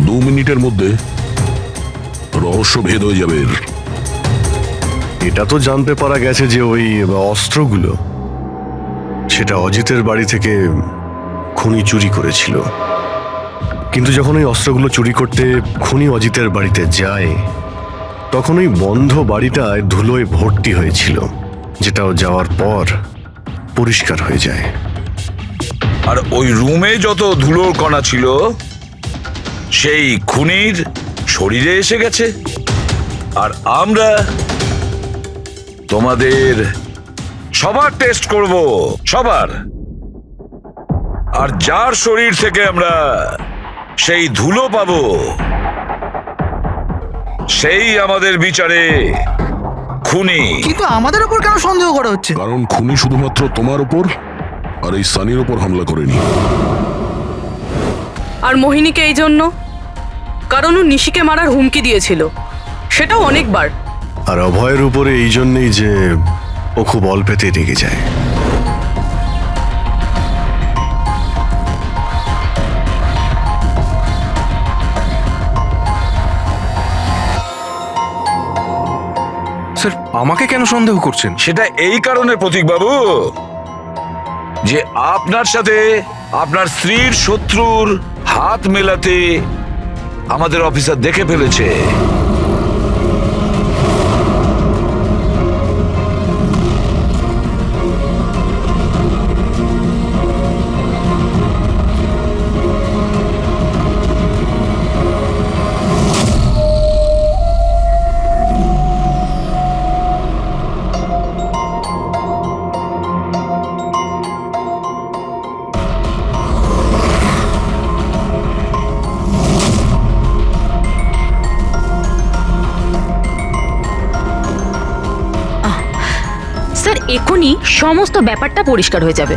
2 মিনিটের মধ্যে রহস্য ভেদ হয়ে যাবে। এটা তো জানতে পারা গেছে যে ওই অস্ত্রগুলো সেটা অজিতের বাড়ি থেকে খুনি চুরি করেছিল। কিন্তু যখন ওই অস্ত্রগুলো চুরি করতে খুনি অজিতের বাড়িতে যায়, তখন ওই বন্ধ বাড়িটায় ধুলোয় ভর্তি হয়েছিল, যেটাও যাওয়ার পর পরিষ্কার হয়ে যায়। আর ওই রুমে যত ধুলোর কণা ছিল সেই খুনির শরীরে এসে গেছে। আর আমরা তোমাদের সবার টেস্ট করব, সবার। আর যার শরীর থেকে আমরা সেই ধুলো পাবো, সেই আমাদের বিচারে খুনি। কিন্তু আমাদের উপর কেন সন্দেহ করা হচ্ছে? কারণ খুনি শুধুমাত্র তোমার উপর আর এই সানির উপর হামলা করেনি। আর মোহিনীকে এই জন্য, কারণ ও নিশিকে মারার হুমকি দিয়েছিল, সেটাও অনেকবার। আর অভয়ের উপরে এই জন্যই যে ও খুব অল্পেতে রেগে যায়। স্যার, আমাকে কেন সন্দেহ করছেন? সেটা এই কারণে প্রতীক বাবু যে আপনার সাথে আপনার স্ত্রীর শত্রুর হাত মেলাতে আমাদের অফিসার দেখে ফেলেছে। এখনই সমস্ত ব্যাপারটা পরিষ্কার হয়ে যাবে।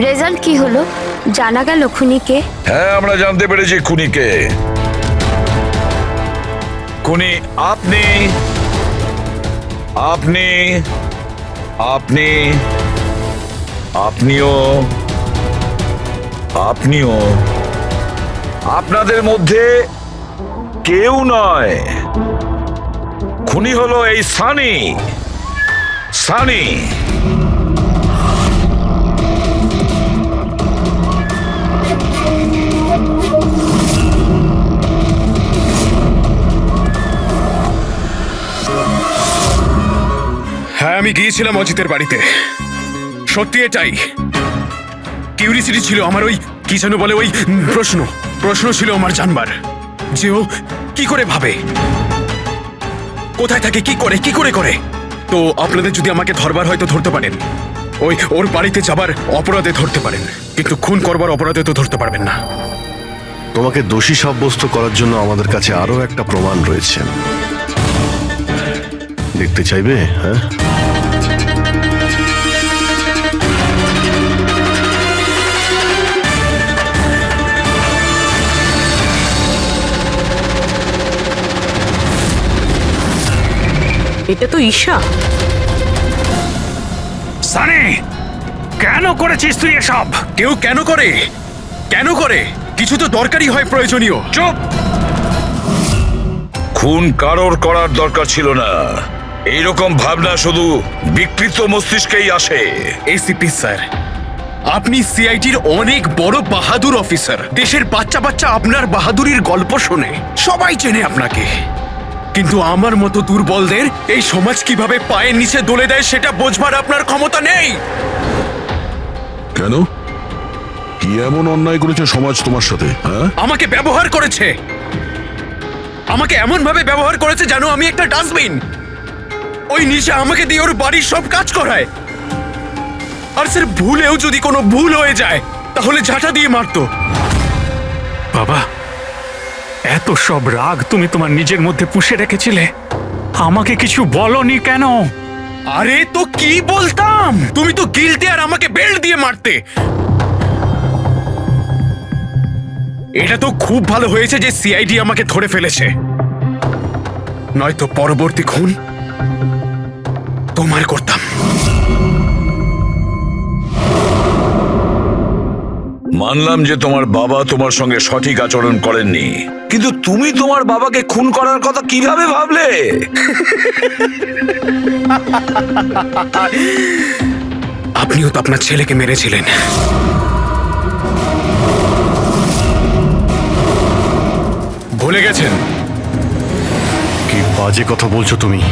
রেজাল্ট কি হলো? জানা গেল খুনিকে? হ্যাঁ, আমরা জানতে পেরেছি খুনিকে। খুনি আপনি আপনি আপনি আপনিও আপনিও আপনাদের মধ্যে কেউ নয়। খুনি হলো এই সানি। সানি হ্যাঁ, আমি গিয়েছিলাম অজিতের বাড়িতে। সত্যি এটাই। কিউরিসিটি ছিল আমার, ওই কি যেন বলে, ওই প্রশ্ন ছিল আমার জানবার যে ও কি করে ভাবে, কোথায় থাকে, কি করে। তো আপনাদের যদি আমাকে ধরবার হয়তো ধরতে পারেন, ওর বাড়িতে যাবার অপরাধে ধরতে পারেন, কিন্তু খুন করবার অপরাধে তো ধরতে পারবেন না। তোমাকে দোষী সাব্যস্ত করার জন্য আমাদের কাছে আরো একটা প্রমাণ রয়েছে। দেখতে চাইবে? হ্যাঁ, এটা তো ঈশা। সানি, কেন করেছিস তুই এসব? কেউ কেন করে কিছু তো দরকারই হয়, প্রয়োজনীয়। চুপ! খুন কারোর করার দরকার ছিল না। এইরকম ভাবনা শুধু বিকৃত মস্তিষ্কেই আসে। এসিপি স্যার, আপনি সিআইডির অনেক বড় বাহাদুর অফিসার। দেশের বাচ্চা আপনার বাহাদুরির গল্প শোনে, সবাই চেনে আপনাকে। কিন্তু আমার মতো দুর্বলদের এই সমাজ কিভাবে পায়ের নিচে দলে দেয় সেটা বোঝবার আপনার ক্ষমতা নেই। কেন? কি এমন অন্যায় করেছে সমাজ তোমার সাথে? হ্যাঁ, আমাকে ব্যবহার করেছে, আমাকে এমন ভাবে ব্যবহার করেছে যেন আমি একটা ডাস্টবিন। ওই নিশা আমাকে দিয়ে ওর বাড়ির সব কাজ করায়। আর স্যার, ভুলেও যদি কোনো ভুল হয়ে যায় তাহলে ঝাঁটা দিয়ে মারতো। বাবা, এত সব রাগ তুমি তোমার নিজের মধ্যে পুষে রেখেছিলে, আমাকে কিছু বলনি কেন? আরে তো কি বলতাম, তুমি তো গিলতে আর আমাকে বেল্ট দিয়ে মারতে। এটা তো খুব ভালো হয়েছে যে সিআইডি আমাকে ধরে ফেলেছে, নয়তো পরবর্তী খুন তোমার করতাম। মানলাম যে তোমার বাবা তোমার সঙ্গে সঠিক আচরণ করেননি, কিন্তু তুমি তোমার বাবাকে খুন করার কথা কিভাবে ভাবলে? আপনিও তো আপনার ছেলেকে মেরেছিলেন। ভুলে গেছেন? কি বাজে কথা বলছো তুমি?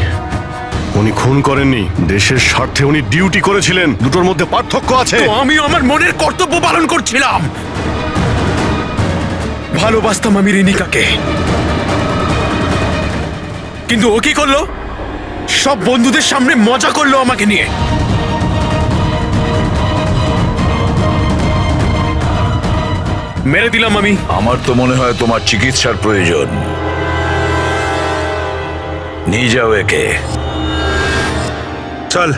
উনি খুন করেননি, দেশের স্বার্থে উনি ডিউটি করেছিলেন। দুটোর মধ্যে পার্থক্য আছে। তো আমি আমার মনের কর্তব্য পালন করছিলাম। ভালোবাসতাম আমি রিনিকাকে, কিন্তু ও কি করলো? সব বন্ধুদের সামনে মজা করলো আমাকে নিয়ে। মেরে দিলাম আমি। আমার তো মনে হয় তোমার চিকিৎসার প্রয়োজন। নিয়ে যাও একে। চল।